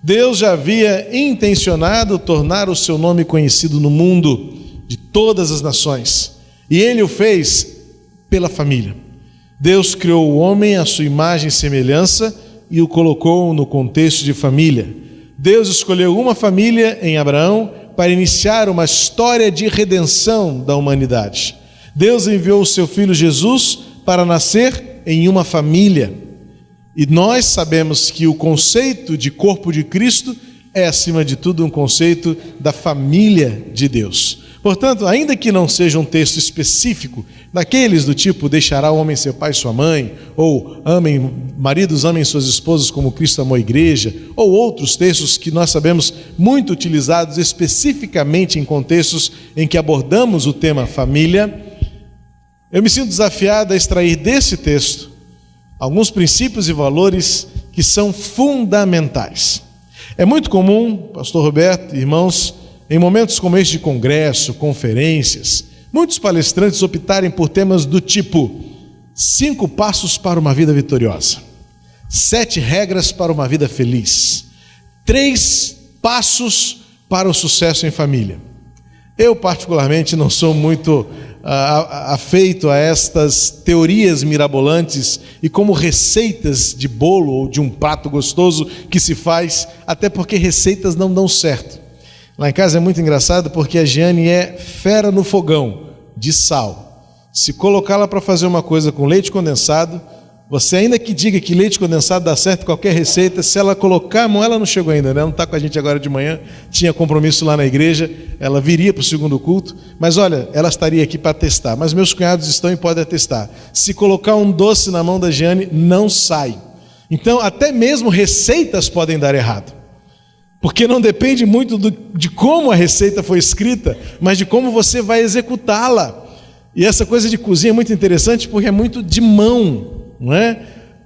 Deus já havia intencionado tornar o seu nome conhecido no mundo de todas as nações, e ele o fez pela família. Deus criou o homem à sua imagem e semelhança e o colocou no contexto de família. Deus escolheu uma família em Abraão para iniciar uma história de redenção da humanidade. Deus enviou o seu filho Jesus para nascer em uma família. E nós sabemos que o conceito de corpo de Cristo é, acima de tudo, um conceito da família de Deus. Portanto, ainda que não seja um texto específico, daqueles do tipo, deixará o homem seu pai e sua mãe, ou maridos amem suas esposas como Cristo amou a igreja, ou outros textos que nós sabemos muito utilizados especificamente em contextos em que abordamos o tema família, eu me sinto desafiado a extrair desse texto alguns princípios e valores que são fundamentais. É muito comum, pastor Roberto, irmãos, em momentos como este de congresso, conferências, muitos palestrantes optarem por temas do tipo 5 passos para uma vida vitoriosa, 7 regras para uma vida feliz, 3 passos para o sucesso em família. Eu particularmente não sou muito afeito a estas teorias mirabolantes e como receitas de bolo ou de um prato gostoso que se faz, até porque receitas não dão certo. Lá em casa é muito engraçado porque a Giane é fera no fogão de sal. Se colocá-la para fazer uma coisa com leite condensado, você ainda que diga que leite condensado dá certo em qualquer receita, se ela colocar a mão, ela não chegou ainda, né? Não está com a gente agora de manhã, tinha compromisso lá na igreja, ela viria para o segundo culto, mas olha, ela estaria aqui para testar, mas meus cunhados estão e podem atestar. Se colocar um doce na mão da Giane, não sai. Então, até mesmo receitas podem dar errado, porque não depende muito de como a receita foi escrita, mas de como você vai executá-la. E essa coisa de cozinha é muito interessante porque é muito de mão, não é?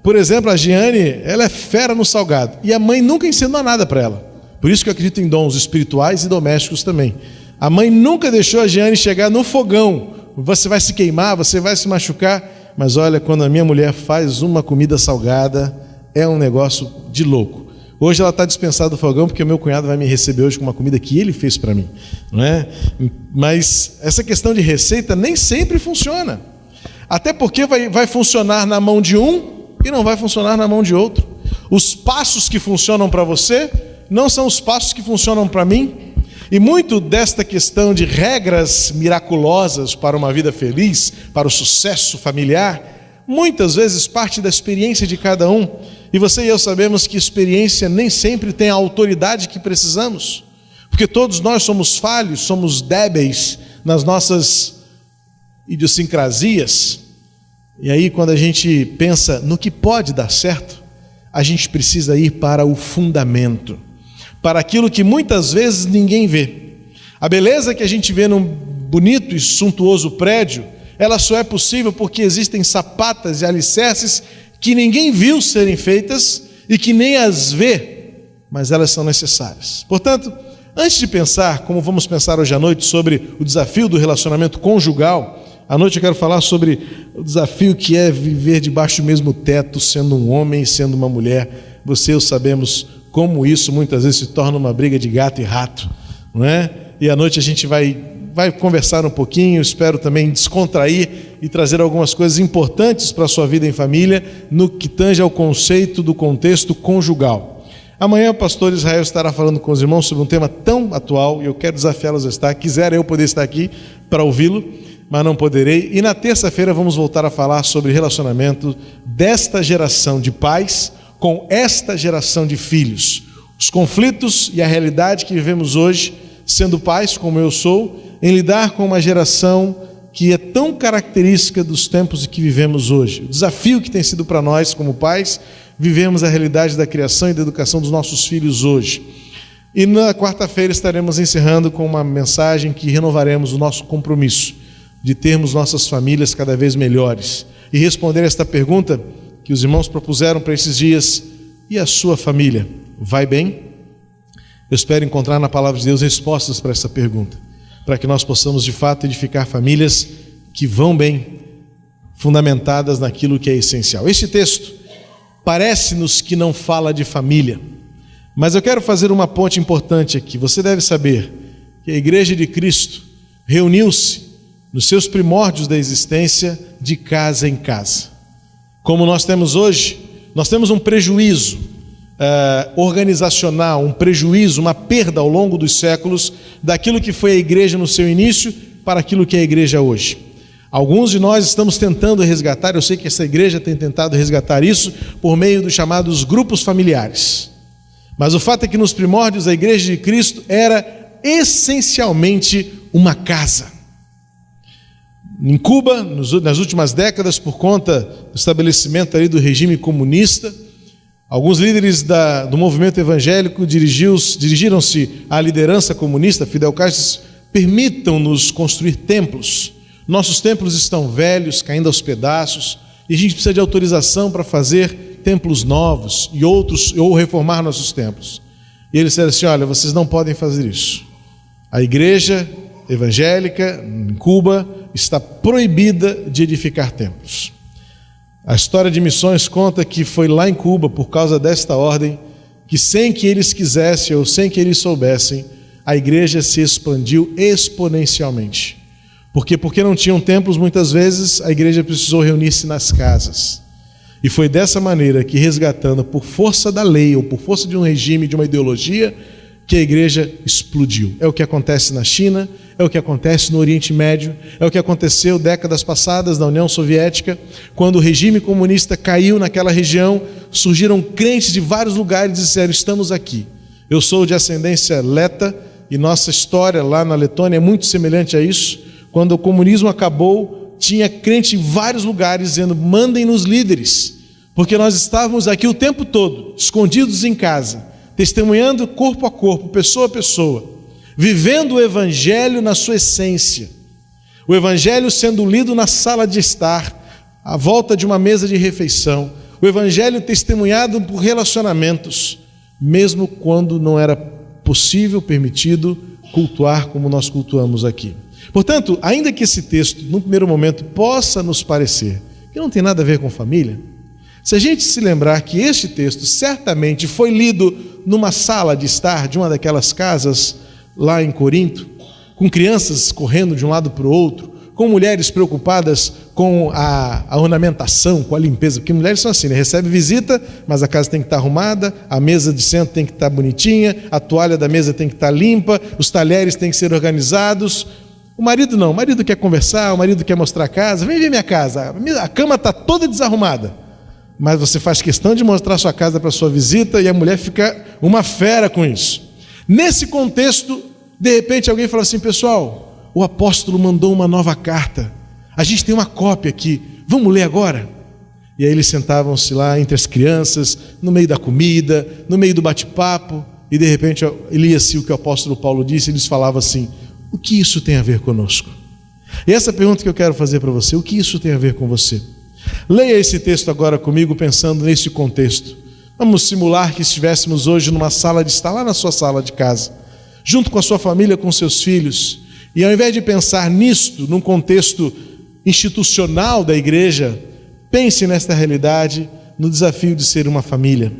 Por exemplo, a Giane, ela é fera no salgado e a mãe nunca ensinou nada para ela. Por isso que eu acredito em dons espirituais e domésticos também. A mãe nunca deixou a Giane chegar no fogão. Você vai se queimar, você vai se machucar. Mas olha, quando a minha mulher faz uma comida salgada, é um negócio de louco. Hoje ela está dispensada do fogão porque o meu cunhado vai me receber hoje com uma comida que ele fez para mim, não é? Mas essa questão de receita nem sempre funciona. Até porque vai funcionar na mão de um e não vai funcionar na mão de outro. Os passos que funcionam para você não são os passos que funcionam para mim. E muito desta questão de regras miraculosas para uma vida feliz, para o sucesso familiar, muitas vezes parte da experiência de cada um, e você e eu sabemos que experiência nem sempre tem a autoridade que precisamos, porque todos nós somos falhos, somos débeis nas nossas idiosincrasias. E aí, quando a gente pensa no que pode dar certo, a gente precisa ir para o fundamento, para aquilo que muitas vezes ninguém vê. A beleza que a gente vê num bonito e suntuoso prédio, ela só é possível porque existem sapatas e alicerces que ninguém viu serem feitas e que nem as vê, mas elas são necessárias. Portanto, antes de pensar, como vamos pensar hoje à noite, sobre o desafio do relacionamento conjugal, à noite eu quero falar sobre o desafio que é viver debaixo do mesmo teto, sendo um homem e sendo uma mulher. Você e eu sabemos como isso muitas vezes se torna uma briga de gato e rato, não é? E à noite a gente vai conversar um pouquinho, espero também descontrair e trazer algumas coisas importantes para a sua vida em família, no que tange ao conceito do contexto conjugal. Amanhã o pastor Israel estará falando com os irmãos sobre um tema tão atual, e eu quero desafiá-los a estar. Quisera eu poder estar aqui para ouvi-lo, mas não poderei. E na terça-feira vamos voltar a falar sobre relacionamento desta geração de pais com esta geração de filhos. Os conflitos e a realidade que vivemos hoje, sendo pais como eu sou, em lidar com uma geração que é tão característica dos tempos que vivemos hoje. O desafio que tem sido para nós como pais, vivemos a realidade da criação e da educação dos nossos filhos hoje. E na quarta-feira estaremos encerrando com uma mensagem que renovaremos o nosso compromisso de termos nossas famílias cada vez melhores e responder esta pergunta que os irmãos propuseram para esses dias: e a sua família vai bem? Eu espero encontrar na palavra de Deus respostas para essa pergunta, para que nós possamos de fato edificar famílias que vão bem, fundamentadas naquilo que é essencial. Este texto parece-nos que não fala de família, mas eu quero fazer uma ponte importante aqui. Você deve saber que a Igreja de Cristo reuniu-se nos seus primórdios da existência de casa em casa. Como nós temos hoje, nós temos um prejuízo organizacional, um prejuízo, uma perda ao longo dos séculos daquilo que foi a igreja no seu início para aquilo que é a igreja hoje. Alguns de nós estamos tentando resgatar, eu sei que essa igreja tem tentado resgatar isso por meio dos chamados grupos familiares. Mas o fato é que nos primórdios a Igreja de Cristo era essencialmente uma casa. Em Cuba, nas últimas décadas, por conta do estabelecimento ali do regime comunista, alguns líderes do movimento evangélico dirigiram-se à liderança comunista. Fidel Castro: permitam-nos construir templos. Nossos templos estão velhos, caindo aos pedaços, e a gente precisa de autorização para fazer templos novos e outros, ou reformar nossos templos. E eles disseram assim: olha, vocês não podem fazer isso. A igreja evangélica em Cuba está proibida de edificar templos. A história de missões conta que foi lá em Cuba, por causa desta ordem, que sem que eles quisessem ou sem que eles soubessem, a igreja se expandiu exponencialmente. Porque não tinham templos, muitas vezes a igreja precisou reunir-se nas casas. E foi dessa maneira que, resgatando por força da lei ou por força de um regime, de uma ideologia, que a igreja explodiu. É o que acontece na China, é o que acontece no Oriente Médio, é o que aconteceu décadas passadas na União Soviética. Quando o regime comunista caiu naquela região, surgiram crentes de vários lugares e disseram: estamos aqui. Eu sou de ascendência leta e nossa história lá na Letônia é muito semelhante a isso. Quando o comunismo acabou, tinha crente em vários lugares dizendo: mandem-nos líderes, porque nós estávamos aqui o tempo todo, escondidos em casa, testemunhando corpo a corpo, pessoa a pessoa, vivendo o Evangelho na sua essência, o Evangelho sendo lido na sala de estar, à volta de uma mesa de refeição, o Evangelho testemunhado por relacionamentos, mesmo quando não era possível, permitido cultuar como nós cultuamos aqui. Portanto, ainda que esse texto, num primeiro momento, possa nos parecer que não tem nada a ver com família, se a gente se lembrar que este texto certamente foi lido numa sala de estar de uma daquelas casas lá em Corinto, com crianças correndo de um lado para o outro, com mulheres preocupadas com a ornamentação, com a limpeza, porque mulheres são assim, né? Recebe visita, mas a casa tem que estar arrumada, a mesa de centro tem que estar bonitinha, a toalha da mesa tem que estar limpa, os talheres têm que ser organizados. O marido não, o marido quer conversar, o marido quer mostrar a casa. Vem ver minha casa, a cama está toda desarrumada. Mas você faz questão de mostrar a sua casa para a sua visita e a mulher fica uma fera com isso. Nesse contexto, de repente alguém fala assim: pessoal, o apóstolo mandou uma nova carta. A gente tem uma cópia aqui, vamos ler agora? E aí eles sentavam-se lá entre as crianças, no meio da comida, no meio do bate-papo, e de repente lia-se o que o apóstolo Paulo disse, e eles falavam assim: o que isso tem a ver conosco? E essa pergunta que eu quero fazer para você: o que isso tem a ver com você? Leia esse texto agora comigo, pensando nesse contexto. Vamos simular que estivéssemos hoje numa sala de estar, lá na sua sala de casa, junto com a sua família, com seus filhos, e ao invés de pensar nisto, num contexto institucional da igreja, pense nesta realidade, no desafio de ser uma família,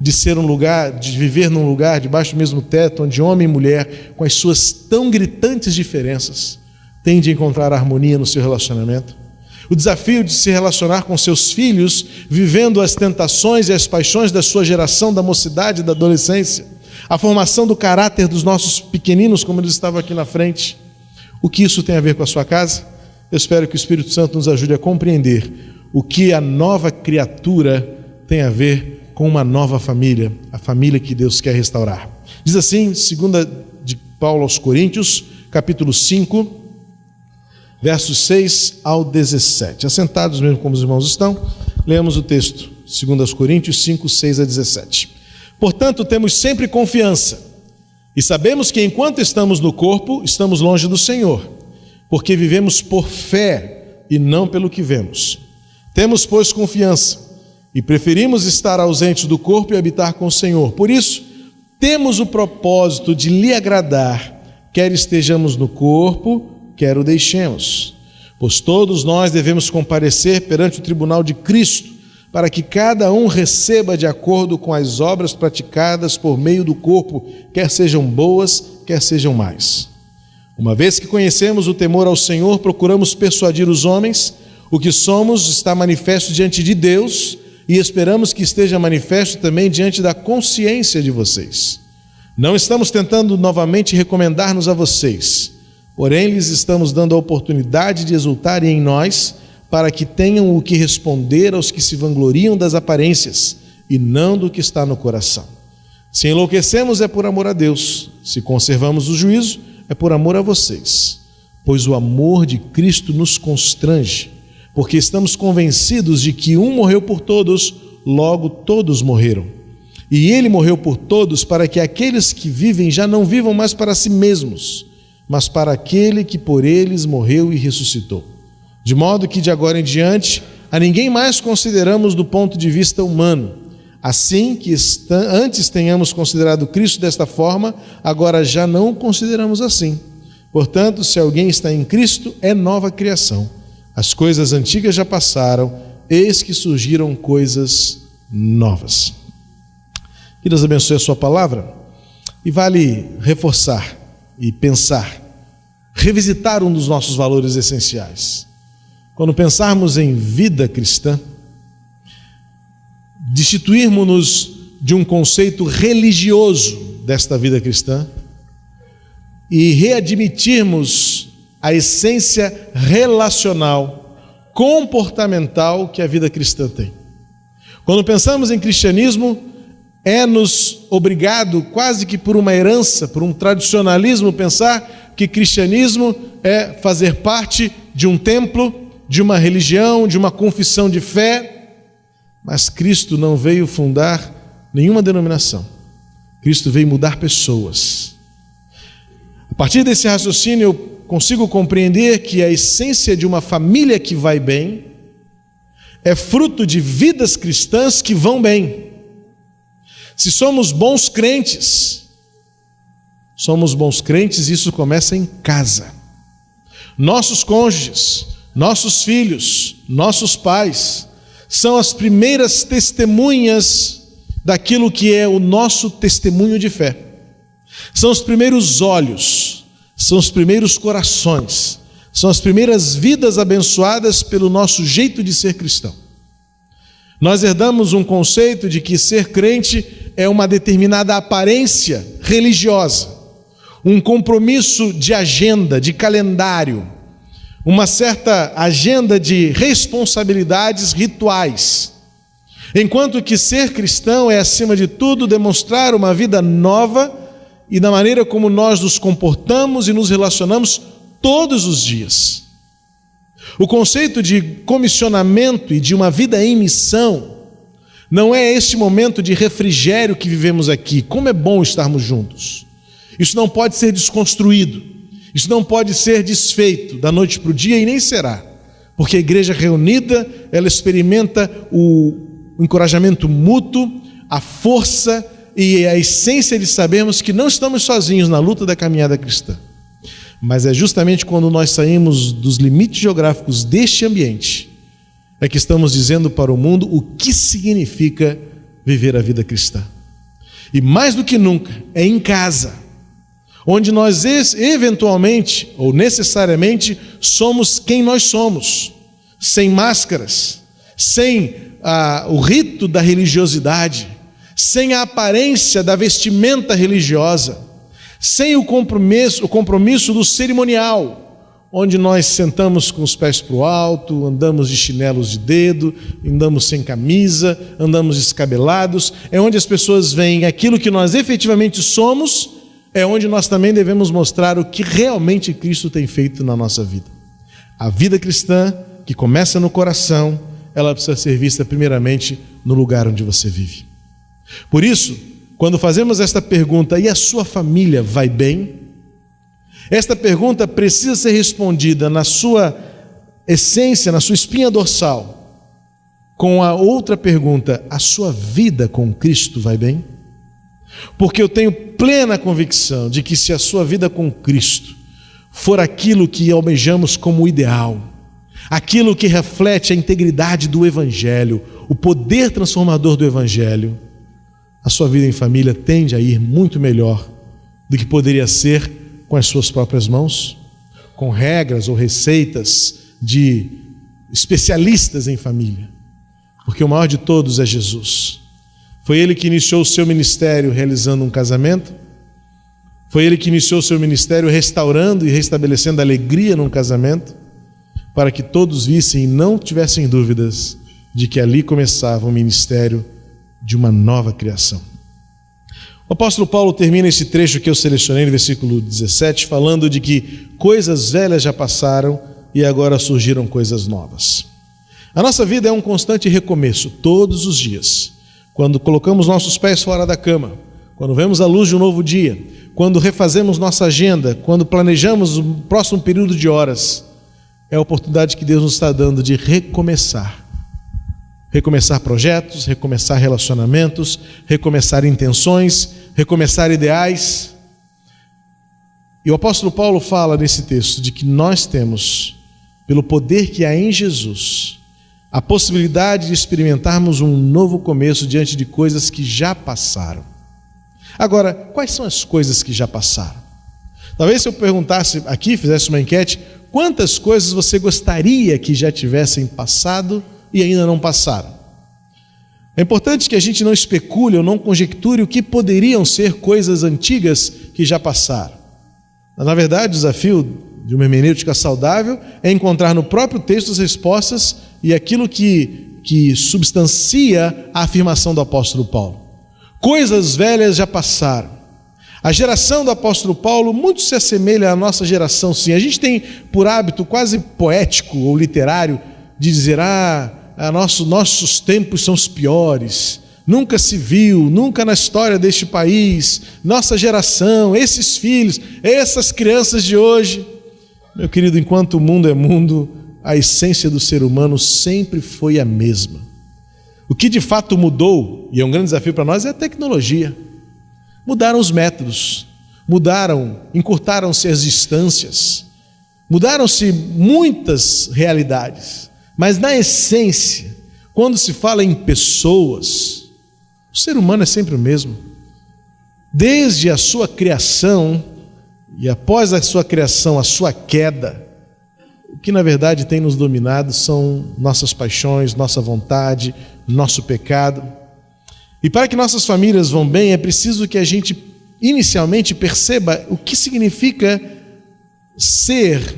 de ser um lugar, de viver num lugar debaixo do mesmo teto, onde homem e mulher, com as suas tão gritantes diferenças, têm de encontrar harmonia no seu relacionamento. O desafio de se relacionar com seus filhos, vivendo as tentações e as paixões da sua geração, da mocidade, da adolescência. A formação do caráter dos nossos pequeninos, como eles estavam aqui na frente. O que isso tem a ver com a sua casa? Eu espero que o Espírito Santo nos ajude a compreender o que a nova criatura tem a ver com uma nova família, a família que Deus quer restaurar. Diz assim, 2 de Paulo aos Coríntios, capítulo 5, versos 6 ao 17. Assentados mesmo como os irmãos estão, leamos o texto, 2 Coríntios 5, 6 a 17. Portanto, temos sempre confiança, e sabemos que enquanto estamos no corpo, estamos longe do Senhor, porque vivemos por fé e não pelo que vemos. Temos, pois, confiança, e preferimos estar ausentes do corpo e habitar com o Senhor. Por isso, temos o propósito de lhe agradar, quer estejamos no corpo, quer o deixemos, pois todos nós devemos comparecer perante o tribunal de Cristo, para que cada um receba de acordo com as obras praticadas por meio do corpo, quer sejam boas, quer sejam más. Uma vez que conhecemos o temor ao Senhor, procuramos persuadir os homens. O que somos está manifesto diante de Deus, e esperamos que esteja manifesto também diante da consciência de vocês. Não estamos tentando novamente recomendar-nos a vocês, porém, lhes estamos dando a oportunidade de exultarem em nós, para que tenham o que responder aos que se vangloriam das aparências, e não do que está no coração. Se enlouquecemos, é por amor a Deus. Se conservamos o juízo, é por amor a vocês. Pois o amor de Cristo nos constrange, porque estamos convencidos de que um morreu por todos, logo todos morreram. E ele morreu por todos, para que aqueles que vivem já não vivam mais para si mesmos, mas para aquele que por eles morreu e ressuscitou. De modo que de agora em diante a ninguém mais consideramos do ponto de vista humano. Assim que antes tenhamos considerado Cristo desta forma, agora já não o consideramos assim. Portanto, se alguém está em Cristo, é nova criação. As coisas antigas já passaram, eis que surgiram coisas novas. Que Deus abençoe a sua palavra, e vale reforçar e pensar, revisitar um dos nossos valores essenciais. Quando pensarmos em vida cristã, destituirmos-nos de um conceito religioso desta vida cristã e readmitirmos a essência relacional, comportamental que a vida cristã tem. Quando pensamos em cristianismo, é-nos obrigado, quase que por uma herança, por um tradicionalismo, pensar que cristianismo é fazer parte de um templo, de uma religião, de uma confissão de fé, mas Cristo não veio fundar nenhuma denominação. Cristo veio mudar pessoas. A partir desse raciocínio, eu consigo compreender que a essência de uma família que vai bem é fruto de vidas cristãs que vão bem. Se somos bons crentes, isso começa em casa. Nossos cônjuges, nossos filhos, nossos pais, são as primeiras testemunhas daquilo que é o nosso testemunho de fé. São os primeiros olhos, são os primeiros corações, são as primeiras vidas abençoadas pelo nosso jeito de ser cristão. Nós herdamos um conceito de que ser crente é uma determinada aparência religiosa, um compromisso de agenda, de calendário, uma certa agenda de responsabilidades rituais. Enquanto que ser cristão é, acima de tudo, demonstrar uma vida nova e da maneira como nós nos comportamos e nos relacionamos todos os dias. O conceito de comissionamento e de uma vida em missão não é este momento de refrigério que vivemos aqui. Como é bom estarmos juntos. Isso não pode ser desconstruído. Isso não pode ser desfeito da noite para o dia e nem será. Porque a igreja reunida, ela experimenta o encorajamento mútuo, a força e a essência de sabermos que não estamos sozinhos na luta da caminhada cristã. Mas é justamente quando nós saímos dos limites geográficos deste ambiente é que estamos dizendo para o mundo o que significa viver a vida cristã. E mais do que nunca, é em casa, onde nós eventualmente ou necessariamente somos quem nós somos, sem máscaras, sem o rito da religiosidade, sem a aparência da vestimenta religiosa, sem o compromisso do cerimonial, onde nós sentamos com os pés para o alto, andamos de chinelos de dedo, andamos sem camisa, andamos descabelados. É onde as pessoas veem aquilo que nós efetivamente somos, é onde nós também devemos mostrar o que realmente Cristo tem feito na nossa vida. A vida cristã, que começa no coração, ela precisa ser vista primeiramente no lugar onde você vive. Por isso, quando fazemos esta pergunta, e a sua família vai bem? Esta pergunta precisa ser respondida na sua essência, na sua espinha dorsal, com a outra pergunta: a sua vida com Cristo vai bem? Porque eu tenho plena convicção de que se a sua vida com Cristo for aquilo que almejamos como ideal, aquilo que reflete a integridade do Evangelho, o poder transformador do Evangelho, a sua vida em família tende a ir muito melhor do que poderia ser com as suas próprias mãos, com regras ou receitas de especialistas em família. Porque o maior de todos é Jesus. Foi Ele que iniciou o seu ministério realizando um casamento, foi Ele que iniciou o seu ministério restaurando e restabelecendo a alegria num casamento, para que todos vissem e não tivessem dúvidas de que ali começava o ministério de uma nova criação. O apóstolo Paulo termina esse trecho que eu selecionei no versículo 17, falando de que coisas velhas já passaram e agora surgiram coisas novas. A nossa vida é um constante recomeço, todos os dias. Quando colocamos nossos pés fora da cama, quando vemos a luz de um novo dia, quando refazemos nossa agenda, quando planejamos o próximo período de horas, é a oportunidade que Deus nos está dando de recomeçar. Recomeçar projetos, recomeçar relacionamentos, recomeçar intenções, recomeçar ideais. E o apóstolo Paulo fala nesse texto de que nós temos, pelo poder que há em Jesus, a possibilidade de experimentarmos um novo começo diante de coisas que já passaram. Agora, quais são as coisas que já passaram? Talvez se eu perguntasse aqui, fizesse uma enquete, quantas coisas você gostaria que já tivessem passado e ainda não passaram? É importante que a gente não especule ou não conjecture o que poderiam ser coisas antigas que já passaram. Na verdade, o desafio de uma hermenêutica saudável é encontrar no próprio texto as respostas e aquilo que substancia a afirmação do apóstolo Paulo. Coisas velhas já passaram. A geração do apóstolo Paulo muito se assemelha à nossa geração, sim. A gente tem por hábito quase poético ou literário de dizer, nossos tempos são os piores, nunca se viu, nunca na história deste país, nossa geração, esses filhos, essas crianças de hoje. Meu querido, enquanto o mundo é mundo, a essência do ser humano sempre foi a mesma. O que de fato mudou, e é um grande desafio para nós, é a tecnologia. Mudaram os métodos, encurtaram-se as distâncias, mudaram-se muitas realidades. Mas na essência, quando se fala em pessoas, o ser humano é sempre o mesmo. Desde a sua criação e após a sua criação, a sua queda, o que na verdade tem nos dominado são nossas paixões, nossa vontade, nosso pecado. E para que nossas famílias vão bem, é preciso que a gente inicialmente perceba o que significa ser,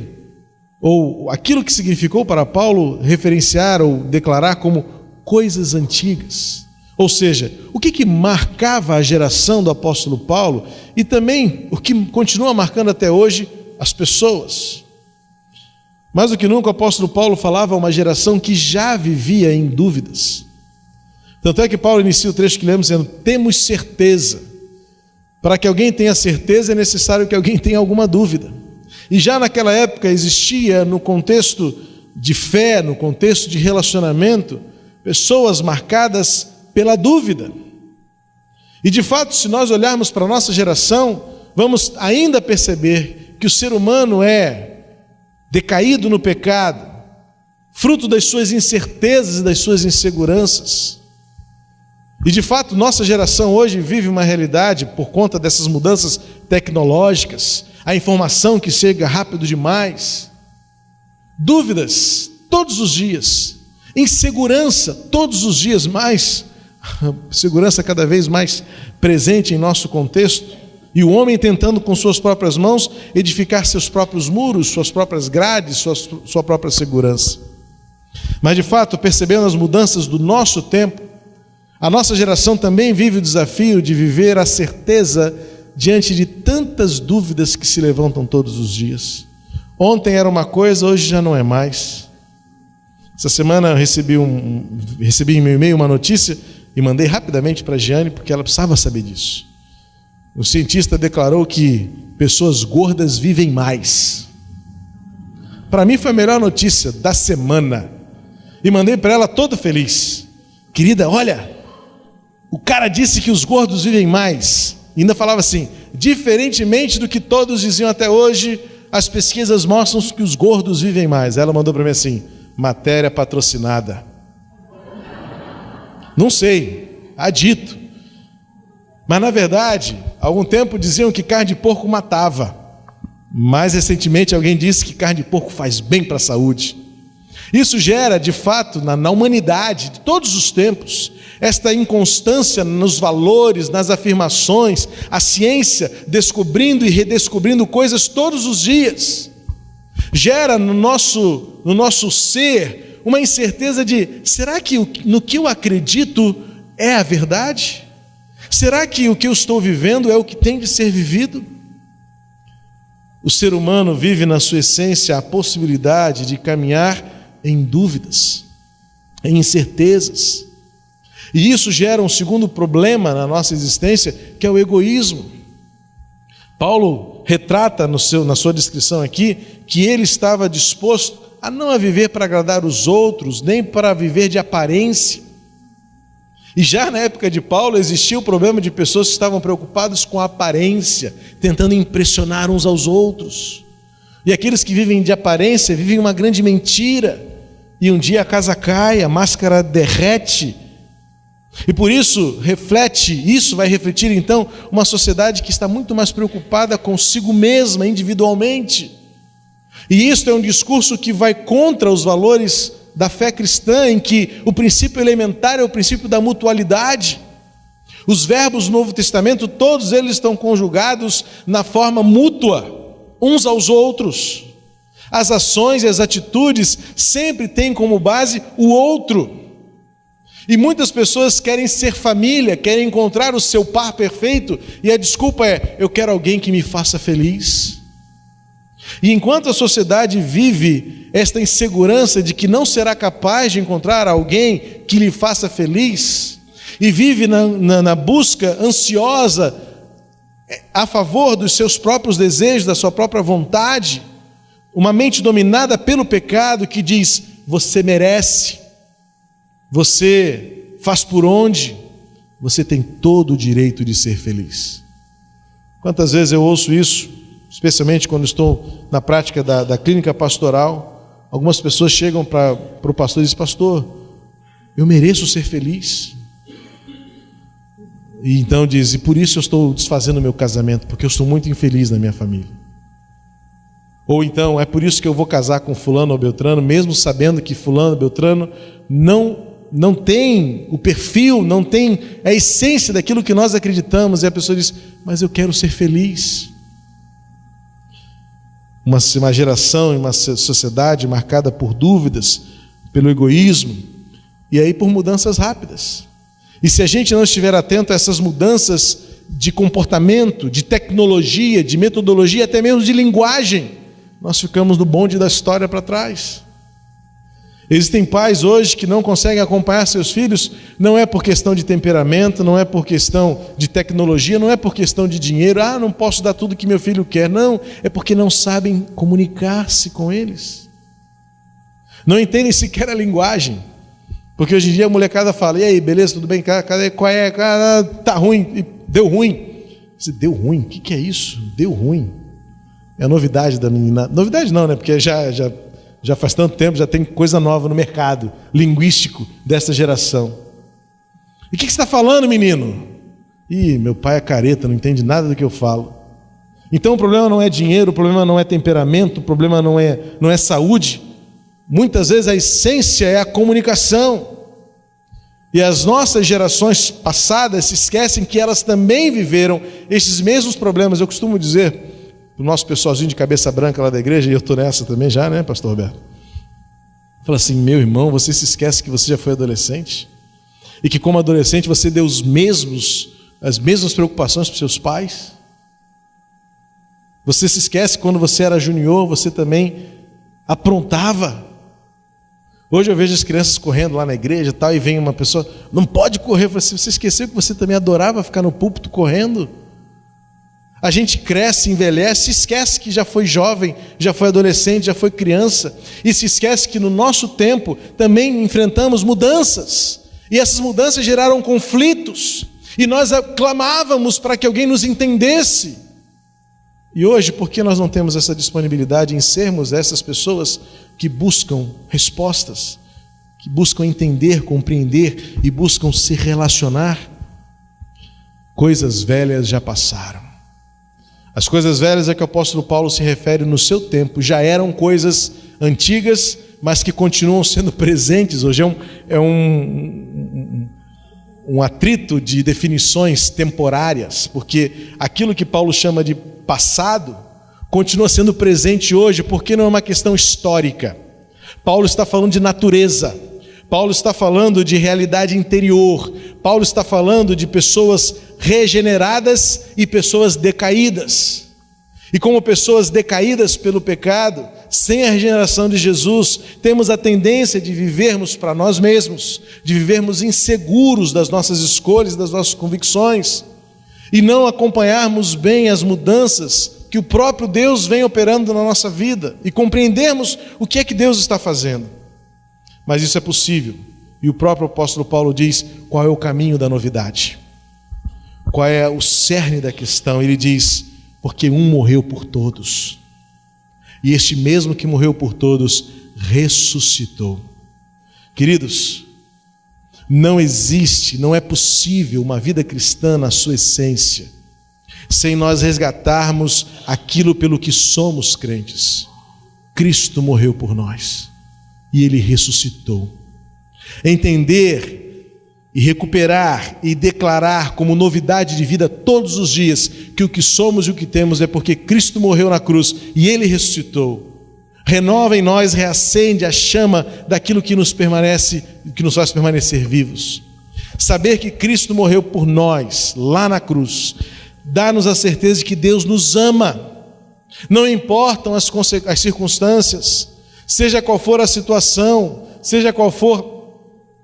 ou aquilo que significou para Paulo referenciar ou declarar como coisas antigas. Ou seja, o que marcava a geração do apóstolo Paulo e também o que continua marcando até hoje as pessoas. Mais do que nunca, o apóstolo Paulo falava a uma geração que já vivia em dúvidas. Tanto é que Paulo inicia o trecho que lemos dizendo: temos certeza. Para que alguém tenha certeza é necessário que alguém tenha alguma dúvida. E já naquela época existia, no contexto de fé, no contexto de relacionamento, pessoas marcadas pela dúvida. E de fato, se nós olharmos para a nossa geração, vamos ainda perceber que o ser humano é decaído no pecado, fruto das suas incertezas e das suas inseguranças. E de fato, nossa geração hoje vive uma realidade por conta dessas mudanças tecnológicas, a informação que chega rápido demais, dúvidas todos os dias, insegurança todos os dias mais, segurança cada vez mais presente em nosso contexto, e o homem tentando com suas próprias mãos edificar seus próprios muros, suas próprias grades, sua própria segurança. Mas de fato, percebendo as mudanças do nosso tempo, a nossa geração também vive o desafio de viver a certeza diante de tantas dúvidas que se levantam todos os dias. Ontem era uma coisa, hoje já não é mais. Essa semana eu recebi em meu e-mail uma notícia e mandei rapidamente para a Giane, porque ela precisava saber disso. O cientista declarou que pessoas gordas vivem mais. Para mim foi a melhor notícia da semana. E mandei para ela todo feliz. Querida, olha, o cara disse que os gordos vivem mais. E ainda falava assim: diferentemente do que todos diziam até hoje, as pesquisas mostram que os gordos vivem mais. Ela mandou para mim assim: matéria patrocinada. Não sei, há dito. Mas na verdade, há algum tempo diziam que carne de porco matava. Mais recentemente alguém disse que carne de porco faz bem para a saúde. Isso gera, de fato, na humanidade de todos os tempos, esta inconstância nos valores, nas afirmações, a ciência descobrindo e redescobrindo coisas todos os dias. Gera no nosso ser uma incerteza de: será que no que eu acredito é a verdade? Será que o que eu estou vivendo é o que tem de ser vivido? O ser humano vive na sua essência a possibilidade de caminhar em dúvidas, em incertezas. E isso gera um segundo problema na nossa existência, que é o egoísmo. Paulo retrata na sua descrição aqui que ele estava disposto a não viver para agradar os outros, nem para viver de aparência. E já na época de Paulo existia o problema de pessoas que estavam preocupadas com a aparência, tentando impressionar uns aos outros. E aqueles que vivem de aparência vivem uma grande mentira. E um dia a casa cai, a máscara derrete. E por isso isso vai refletir então uma sociedade que está muito mais preocupada consigo mesma, individualmente. E isso é um discurso que vai contra os valores da fé cristã, em que o princípio elementar é o princípio da mutualidade. Os verbos do Novo Testamento, todos eles estão conjugados na forma mútua, uns aos outros. As ações e as atitudes sempre têm como base o outro. E muitas pessoas querem ser família, querem encontrar o seu par perfeito, e a desculpa é: eu quero alguém que me faça feliz. E enquanto a sociedade vive esta insegurança de que não será capaz de encontrar alguém que lhe faça feliz, e vive na busca ansiosa a favor dos seus próprios desejos, da sua própria vontade, uma mente dominada pelo pecado que diz: você merece, você faz por onde, você tem todo o direito de ser feliz. Quantas vezes eu ouço isso, especialmente quando estou na prática da clínica pastoral. Algumas pessoas chegam para o pastor e dizem: pastor, eu mereço ser feliz. E então diz: e por isso eu estou desfazendo o meu casamento, porque eu estou muito infeliz na minha família. Ou então: é por isso que eu vou casar com fulano ou beltrano, mesmo sabendo que fulano ou beltrano não não tem o perfil, não tem a essência daquilo que nós acreditamos, e a pessoa diz: mas eu quero ser feliz. Uma geração e uma sociedade marcada por dúvidas, pelo egoísmo, e aí por mudanças rápidas. E se a gente não estiver atento a essas mudanças de comportamento, de tecnologia, de metodologia, até mesmo de linguagem, nós ficamos no bonde da história para trás. Existem pais hoje que não conseguem acompanhar seus filhos, não é por questão de temperamento, não é por questão de tecnologia, não é por questão de dinheiro, não posso dar tudo que meu filho quer, não, é porque não sabem comunicar-se com eles. Não entendem sequer a linguagem, porque hoje em dia a molecada fala: e aí, beleza, tudo bem, cadê, qual é, tá ruim, deu ruim. Você, deu ruim? O que é isso? Deu ruim. É a novidade da menina. Novidade não, né? Porque já faz tanto tempo, já tem coisa nova no mercado linguístico dessa geração. E o que você está falando, menino? Ih, meu pai é careta, não entende nada do que eu falo. Então o problema não é dinheiro, o problema não é temperamento, o problema não é saúde. Muitas vezes a essência é a comunicação. E as nossas gerações passadas se esquecem que elas também viveram esses mesmos problemas. Eu costumo dizer o nosso pessoalzinho de cabeça branca lá da igreja, e eu estou nessa também já, né, pastor Roberto? Fala assim: meu irmão, você se esquece que você já foi adolescente? E que como adolescente você deu as mesmas preocupações para os seus pais? Você se esquece que quando você era junior, você também aprontava? Hoje eu vejo as crianças correndo lá na igreja e tal, e vem uma pessoa: não pode correr. Eu falo assim: você esqueceu que você também adorava ficar no púlpito correndo? A gente cresce, envelhece, esquece que já foi jovem, já foi adolescente, já foi criança, e se esquece que no nosso tempo também enfrentamos mudanças, e essas mudanças geraram conflitos, e nós clamávamos para que alguém nos entendesse. E hoje, por que nós não temos essa disponibilidade em sermos essas pessoas que buscam respostas, que buscam entender, compreender e buscam se relacionar? Coisas velhas já passaram. As coisas velhas a que o apóstolo Paulo se refere no seu tempo já eram coisas antigas, mas que continuam sendo presentes. Hoje é um atrito de definições temporárias, porque aquilo que Paulo chama de passado continua sendo presente hoje, porque não é uma questão histórica. Paulo está falando de natureza, Paulo está falando de realidade interior, Paulo está falando de pessoas regeneradas e pessoas decaídas. E como pessoas decaídas pelo pecado, sem a regeneração de Jesus, temos a tendência de vivermos para nós mesmos, de vivermos inseguros das nossas escolhas, das nossas convicções, e não acompanharmos bem as mudanças que o próprio Deus vem operando na nossa vida, e compreendermos o que é que Deus está fazendo. Mas isso é possível, e o próprio apóstolo Paulo diz qual é o caminho da novidade, qual é o cerne da questão. Ele diz: porque um morreu por todos, e este mesmo que morreu por todos ressuscitou. Queridos, não existe, não é possível uma vida cristã na sua essência sem nós resgatarmos aquilo pelo que somos crentes. Cristo morreu por nós e Ele ressuscitou. Entender e recuperar e declarar como novidade de vida todos os dias que o que somos e o que temos é porque Cristo morreu na cruz e Ele ressuscitou. Renova em nós, reacende a chama daquilo que nos faz permanecer vivos. Saber que Cristo morreu por nós lá na cruz dá-nos a certeza de que Deus nos ama. Não importam as circunstâncias, seja qual for a situação, seja qual for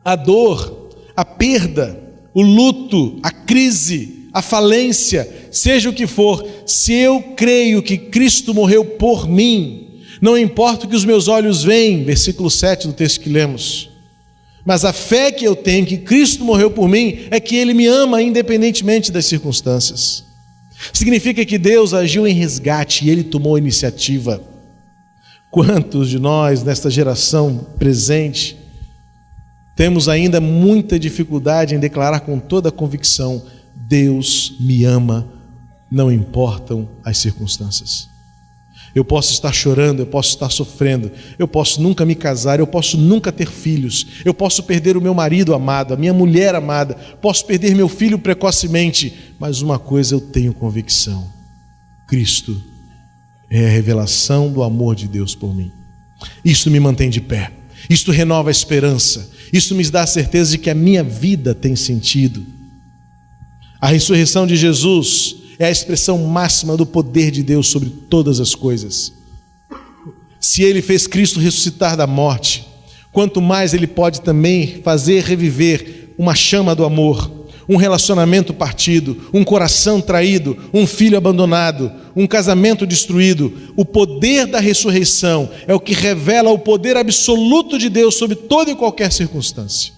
a dor, a perda, o luto, a crise, a falência, seja o que for, se eu creio que Cristo morreu por mim, não importa o que os meus olhos veem, versículo 7 do texto que lemos, mas a fé que eu tenho que Cristo morreu por mim é que Ele me ama independentemente das circunstâncias. Significa que Deus agiu em resgate e Ele tomou a iniciativa. Quantos de nós nesta geração presente temos ainda muita dificuldade em declarar com toda a convicção: Deus me ama, não importam as circunstâncias. Eu posso estar chorando, eu posso estar sofrendo, eu posso nunca me casar, eu posso nunca ter filhos, eu posso perder o meu marido amado, a minha mulher amada, posso perder meu filho precocemente, mas uma coisa eu tenho convicção: Cristo é a revelação do amor de Deus por mim. Isto me mantém de pé, isto renova a esperança, isto me dá a certeza de que a minha vida tem sentido. A ressurreição de Jesus é a expressão máxima do poder de Deus sobre todas as coisas. Se Ele fez Cristo ressuscitar da morte, quanto mais Ele pode também fazer reviver uma chama do amor, um relacionamento partido, um coração traído, um filho abandonado, um casamento destruído. O poder da ressurreição é o que revela o poder absoluto de Deus sobre toda e qualquer circunstância.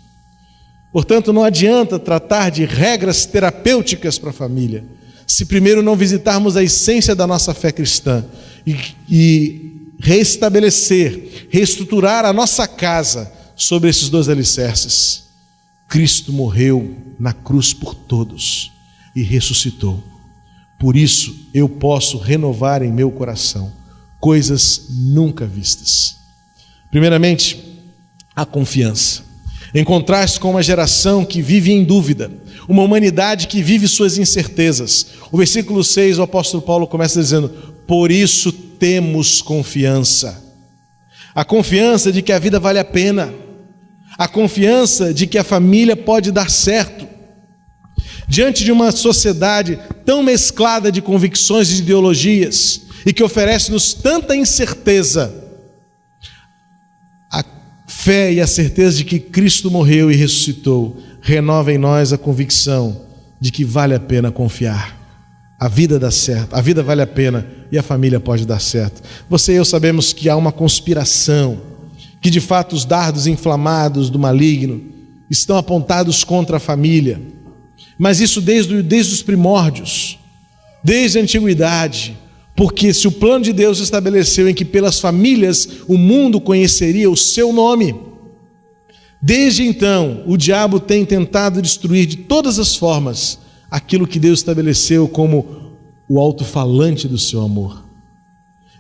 Portanto, não adianta tratar de regras terapêuticas para a família, se primeiro não visitarmos a essência da nossa fé cristã e restabelecer, reestruturar a nossa casa sobre esses dois alicerces. Cristo morreu na cruz por todos e ressuscitou. Por isso eu posso renovar em meu coração coisas nunca vistas. Primeiramente, a confiança. Em contraste com uma geração que vive em dúvida, uma humanidade que vive suas incertezas. O versículo 6, o apóstolo Paulo começa dizendo: por isso temos confiança. A confiança de que a vida vale a pena, a confiança de que a família pode dar certo. Diante de uma sociedade tão mesclada de convicções e de ideologias, e que oferece-nos tanta incerteza, a fé e a certeza de que Cristo morreu e ressuscitou renova em nós a convicção de que vale a pena confiar. A vida dá certo, a vida vale a pena e a família pode dar certo. Você e eu sabemos que há uma conspiração, que de fato os dardos inflamados do maligno estão apontados contra a família, mas isso desde os primórdios, desde a antiguidade, porque se o plano de Deus estabeleceu em que pelas famílias o mundo conheceria o seu nome, desde então o diabo tem tentado destruir de todas as formas aquilo que Deus estabeleceu como o alto-falante do seu amor.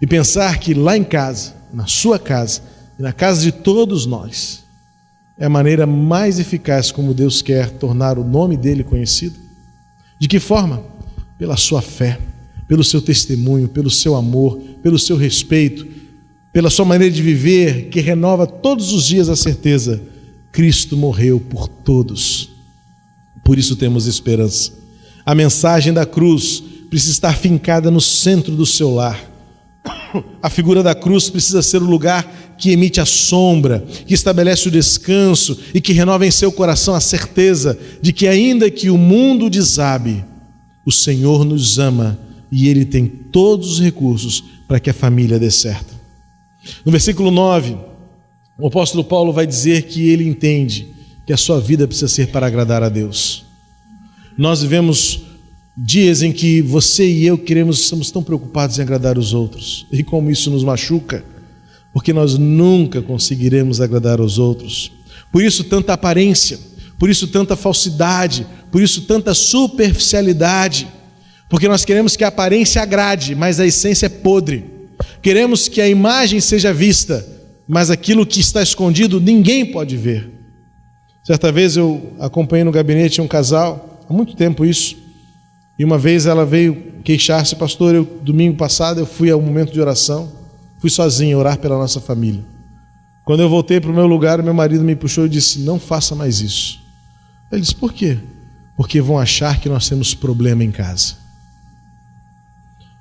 E pensar que lá em casa, na sua casa e na casa de todos nós, é a maneira mais eficaz como Deus quer tornar o nome dele conhecido. De que forma? Pela sua fé, pelo seu testemunho, pelo seu amor, pelo seu respeito, pela sua maneira de viver, que renova todos os dias a certeza: Cristo morreu por todos. Por isso temos esperança. A mensagem da cruz precisa estar fincada no centro do seu lar. A figura da cruz precisa ser o lugar que emite a sombra, que estabelece o descanso e que renova em seu coração a certeza de que, ainda que o mundo desabe, o Senhor nos ama e Ele tem todos os recursos para que a família dê certo. No versículo 9, o apóstolo Paulo vai dizer que ele entende que a sua vida precisa ser para agradar a Deus. Nós vivemos dias em que você e eu estamos tão preocupados em agradar os outros, e como isso nos machuca, porque nós nunca conseguiremos agradar aos outros. Por isso tanta aparência, por isso tanta falsidade, por isso tanta superficialidade, porque nós queremos que a aparência agrade, mas a essência é podre. Queremos que a imagem seja vista, mas aquilo que está escondido ninguém pode ver. Certa vez eu acompanhei no gabinete um casal, há muito tempo isso, e uma vez ela veio queixar-se: pastor, domingo passado eu fui ao momento de oração, fui sozinho orar pela nossa família. Quando eu voltei para o meu lugar, meu marido me puxou e disse: não faça mais isso. Ele disse: por quê? Porque vão achar que nós temos problema em casa.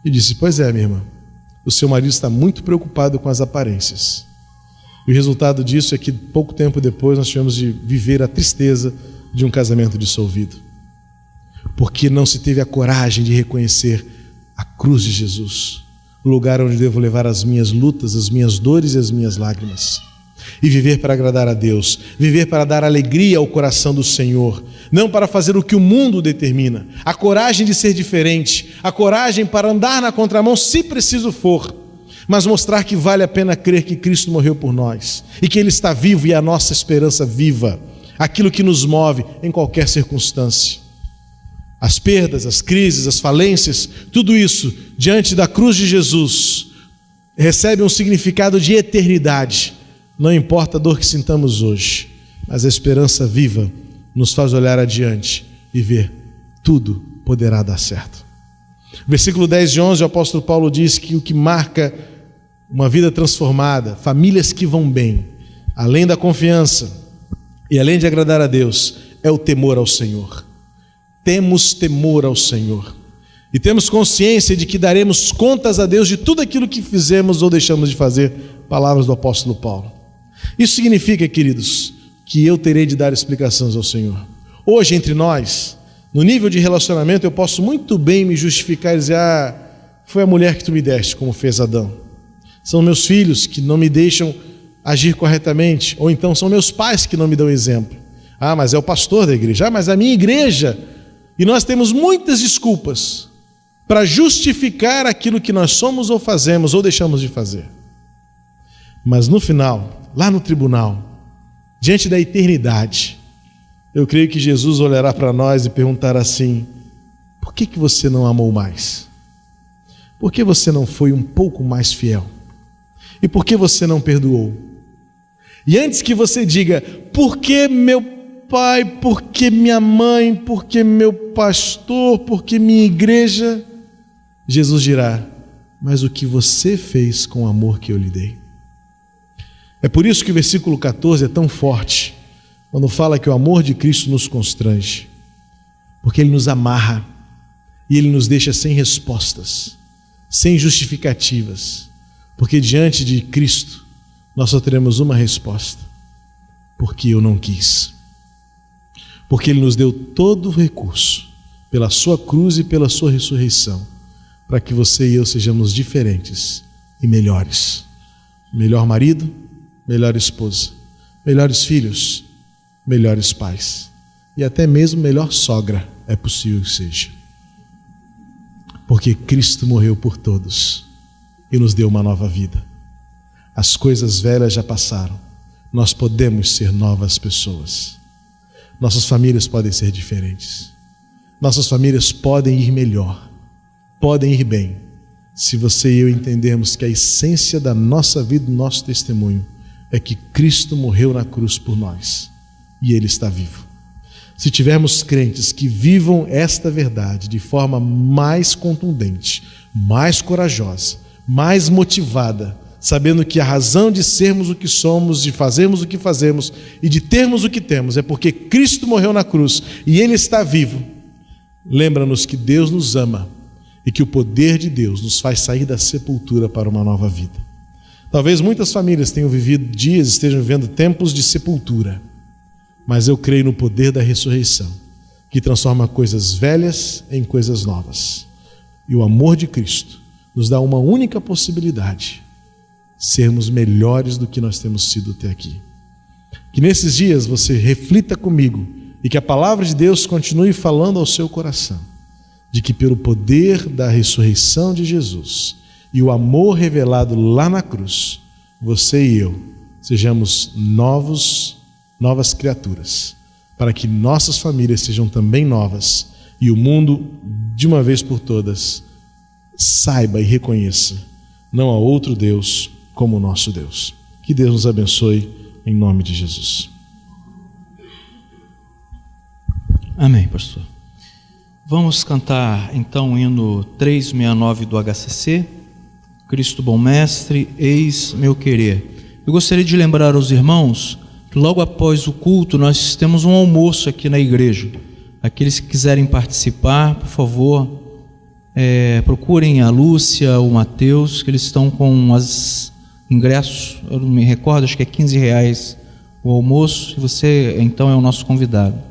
E disse: pois é, minha irmã, o seu marido está muito preocupado com as aparências. E o resultado disso é que pouco tempo depois nós tivemos de viver a tristeza de um casamento dissolvido, porque não se teve a coragem de reconhecer a cruz de Jesus, o lugar onde devo levar as minhas lutas, as minhas dores e as minhas lágrimas, e viver para agradar a Deus, viver para dar alegria ao coração do Senhor, não para fazer o que o mundo determina. A coragem de ser diferente, a coragem para andar na contramão se preciso for, mas mostrar que vale a pena crer que Cristo morreu por nós e que Ele está vivo e a nossa esperança viva, aquilo que nos move em qualquer circunstância. As perdas, as crises, as falências, tudo isso diante da cruz de Jesus recebe um significado de eternidade. Não importa a dor que sintamos hoje, mas a esperança viva nos faz olhar adiante e ver: tudo poderá dar certo. Versículo 10 e 11, o apóstolo Paulo diz que o que marca uma vida transformada, famílias que vão bem, além da confiança e além de agradar a Deus, é o temor ao Senhor. Temos temor ao Senhor e temos consciência de que daremos contas a Deus de tudo aquilo que fizemos ou deixamos de fazer. Palavras do apóstolo Paulo. Isso significa, queridos, que eu terei de dar explicações ao Senhor. Hoje, entre nós, no nível de relacionamento, eu posso muito bem me justificar e dizer: foi a mulher que tu me deste, como fez Adão. São meus filhos que não me deixam agir corretamente. Ou então são meus pais que não me dão exemplo. Mas é o pastor da igreja. Mas a minha igreja. E nós temos muitas desculpas para justificar aquilo que nós somos ou fazemos ou deixamos de fazer. Mas no final, lá no tribunal, diante da eternidade, eu creio que Jesus olhará para nós e perguntará assim: por que você não amou mais? Por que você não foi um pouco mais fiel? E por que você não perdoou? E antes que você diga: por que meu pai, por que minha mãe, por que meu pastor, por que minha igreja, Jesus dirá: mas o que você fez com o amor que eu lhe dei? É por isso que o versículo 14 é tão forte, quando fala que o amor de Cristo nos constrange, porque Ele nos amarra e Ele nos deixa sem respostas, sem justificativas, porque diante de Cristo nós só teremos uma resposta: porque eu não quis. Porque Ele nos deu todo o recurso, pela sua cruz e pela sua ressurreição, para que você e eu sejamos diferentes e melhores. Melhor marido, melhor esposa, melhores filhos, melhores pais, e até mesmo melhor sogra é possível que seja. Porque Cristo morreu por todos e nos deu uma nova vida. As coisas velhas já passaram, nós podemos ser novas pessoas. Nossas famílias podem ser diferentes. Nossas famílias podem ir melhor, podem ir bem, se você e eu entendermos que a essência da nossa vida, do nosso testemunho, é que Cristo morreu na cruz por nós e Ele está vivo. Se tivermos crentes que vivam esta verdade de forma mais contundente, mais corajosa, mais motivada, sabendo que a razão de sermos o que somos, de fazermos o que fazemos e de termos o que temos é porque Cristo morreu na cruz e Ele está vivo, lembra-nos que Deus nos ama e que o poder de Deus nos faz sair da sepultura para uma nova vida. Talvez muitas famílias tenham vivido dias, estejam vivendo tempos de sepultura, mas eu creio no poder da ressurreição, que transforma coisas velhas em coisas novas. E o amor de Cristo nos dá uma única possibilidade: sermos melhores do que nós temos sido até aqui. Que nesses dias você reflita comigo e que a palavra de Deus continue falando ao seu coração, de que pelo poder da ressurreição de Jesus e o amor revelado lá na cruz, você e eu sejamos novas criaturas, para que nossas famílias sejam também novas e o mundo, de uma vez por todas, saiba e reconheça: não há outro Deus como o nosso Deus. Que Deus nos abençoe, em nome de Jesus. Amém, pastor. Vamos cantar então o hino 369 do HCC, Cristo Bom Mestre, Eis Meu Querer. Eu gostaria de lembrar aos irmãos que logo após o culto nós temos um almoço aqui na igreja. Aqueles que quiserem participar, por favor, procurem a Lúcia, o Mateus, que eles estão com os ingressos, eu não me recordo, acho que é R$15 o almoço, e você então é o nosso convidado.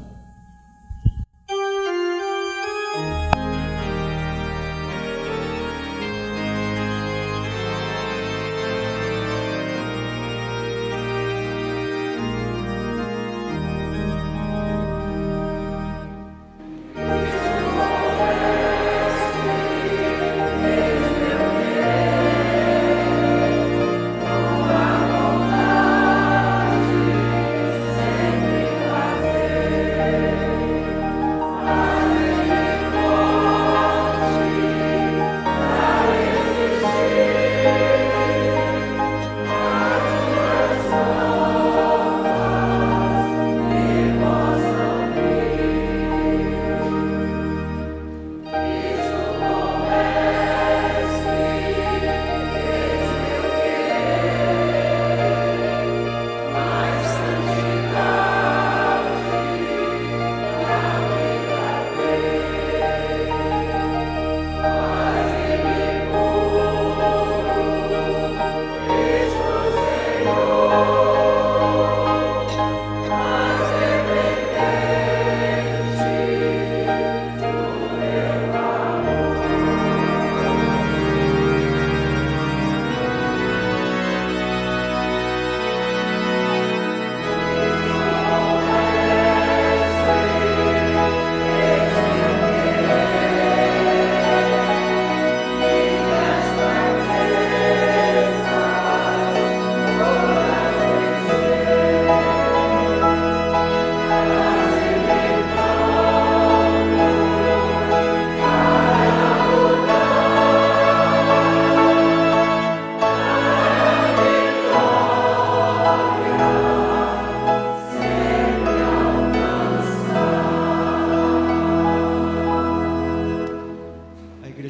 Sempre fazer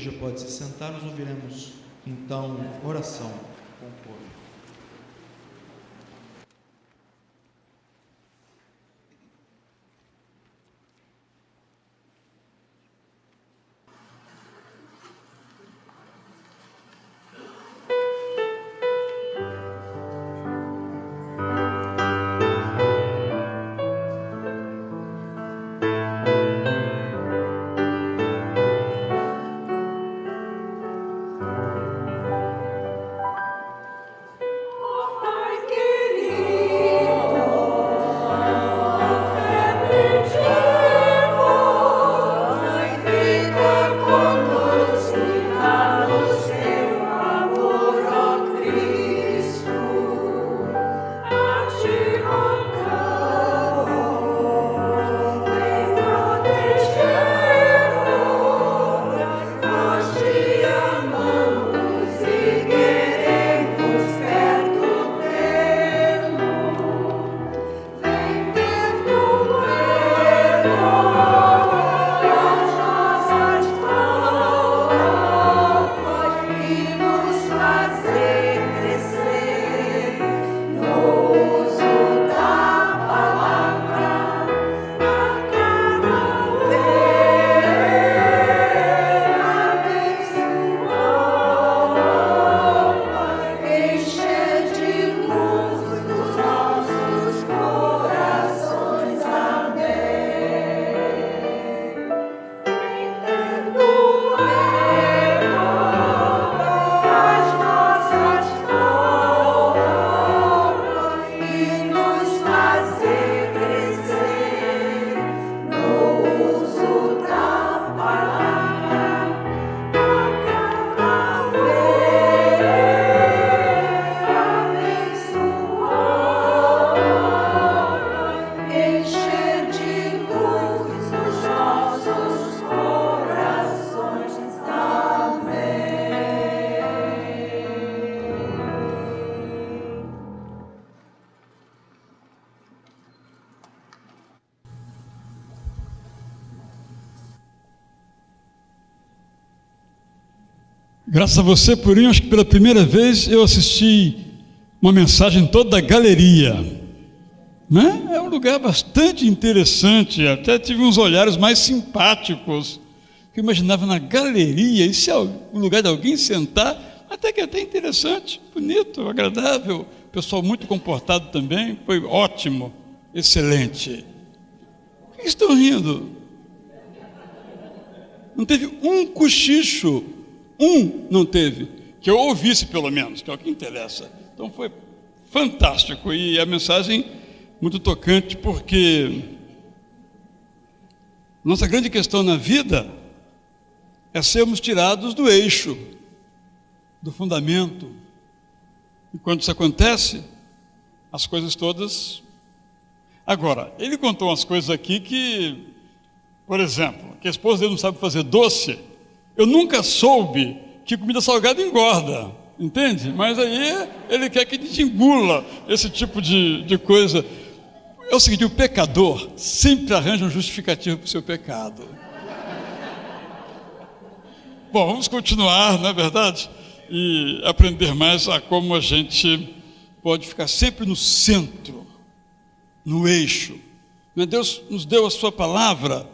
igreja pode se sentar, nós ouviremos então oração com o povo. Graças a você, Purinho, acho que pela primeira vez eu assisti uma mensagem toda da galeria, né? É um lugar bastante interessante, até tive uns olhares mais simpáticos, que eu imaginava na galeria, e se é o lugar de alguém sentar, até que é até interessante, bonito, agradável, pessoal muito comportado também, foi ótimo, excelente. Por que estão rindo? Não teve um cochicho, não teve, que eu ouvisse pelo menos, que é o que interessa. Então foi fantástico e a mensagem muito tocante, porque nossa grande questão na vida é sermos tirados do eixo, do fundamento. E quando isso acontece, as coisas todas... Agora, ele contou umas coisas aqui que, por exemplo, que a esposa dele não sabe fazer doce. Eu nunca soube que comida salgada engorda, entende? Mas aí ele quer que a gente engula esse tipo de coisa. É o seguinte, o pecador sempre arranja um justificativo para o seu pecado. Bom, vamos continuar, não é verdade? E aprender mais a como a gente pode ficar sempre no centro, no eixo. Deus nos deu a sua palavra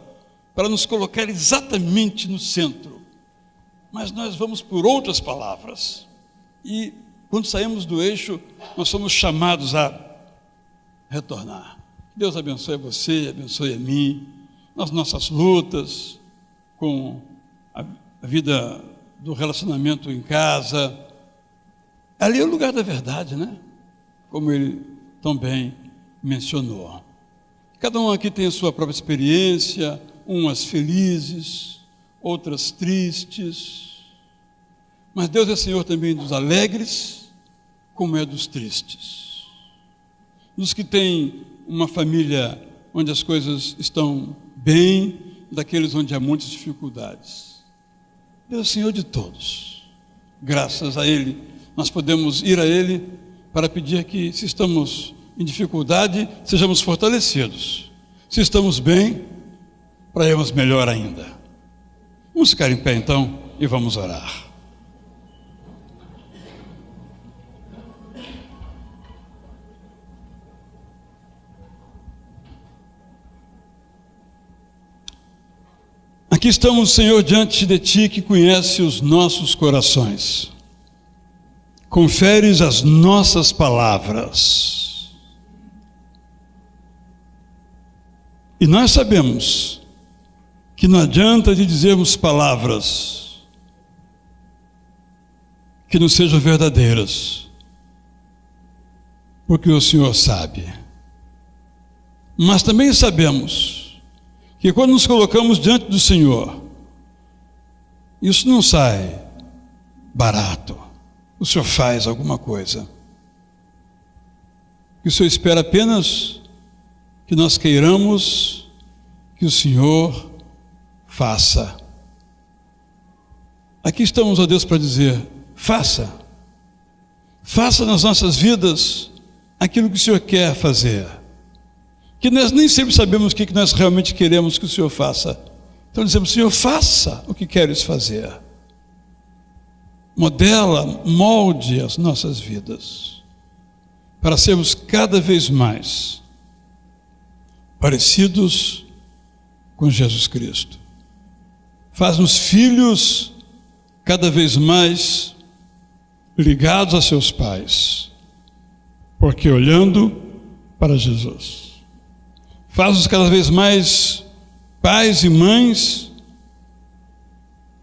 para nos colocar exatamente no centro. Mas nós vamos por outras palavras. E quando saímos do eixo, nós somos chamados a retornar. Deus abençoe você, abençoe a mim, nas nossas lutas, com a vida do relacionamento em casa. Ali é o lugar da verdade, né? Como ele tão bem mencionou. Cada um aqui tem a sua própria experiência, umas felizes, outras tristes. Mas Deus é Senhor também dos alegres, como é dos tristes. Dos que têm uma família onde as coisas estão bem, daqueles onde há muitas dificuldades. Deus é Senhor de todos. Graças a Ele, nós podemos ir a Ele para pedir que, se estamos em dificuldade, sejamos fortalecidos. Se estamos bem, para irmos melhor ainda. Vamos ficar em pé então e vamos orar. Aqui estamos, Senhor, diante de Ti que conhece os nossos corações. Conferes as nossas palavras. E nós sabemos que não adianta de dizermos palavras que não sejam verdadeiras, porque o Senhor sabe. Mas também sabemos que quando nos colocamos diante do Senhor, isso não sai barato. O Senhor faz alguma coisa. O Senhor espera apenas que nós queiramos que o Senhor faça. Aqui estamos, ó Deus, para dizer: faça. Faça nas nossas vidas aquilo que o Senhor quer fazer. Que nós nem sempre sabemos o que nós realmente queremos que o Senhor faça. Então dizemos: Senhor, faça o que queres fazer. Modela, molde as nossas vidas, para sermos cada vez mais parecidos com Jesus Cristo. Faz-nos filhos cada vez mais ligados a seus pais, porque olhando para Jesus. Faz-nos cada vez mais pais e mães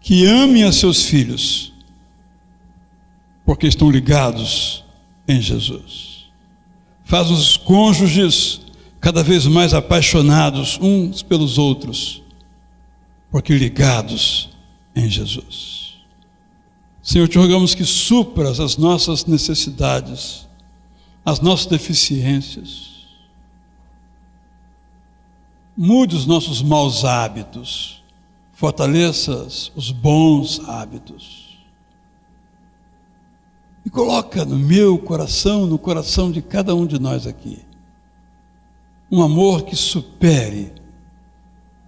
que amem a seus filhos, porque estão ligados em Jesus. Faz-nos cônjuges cada vez mais apaixonados uns pelos outros, porque ligados em Jesus. Senhor, te rogamos que supras as nossas necessidades, as nossas deficiências. Mude os nossos maus hábitos, fortaleça os bons hábitos. E coloca no meu coração, no coração de cada um de nós aqui, um amor que supere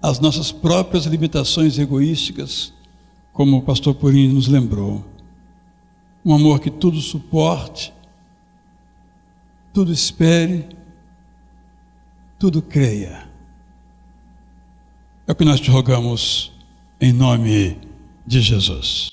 as nossas próprias limitações egoísticas, como o pastor Purinho nos lembrou. Um amor que tudo suporte, tudo espere, tudo creia. É o que nós te rogamos em nome de Jesus.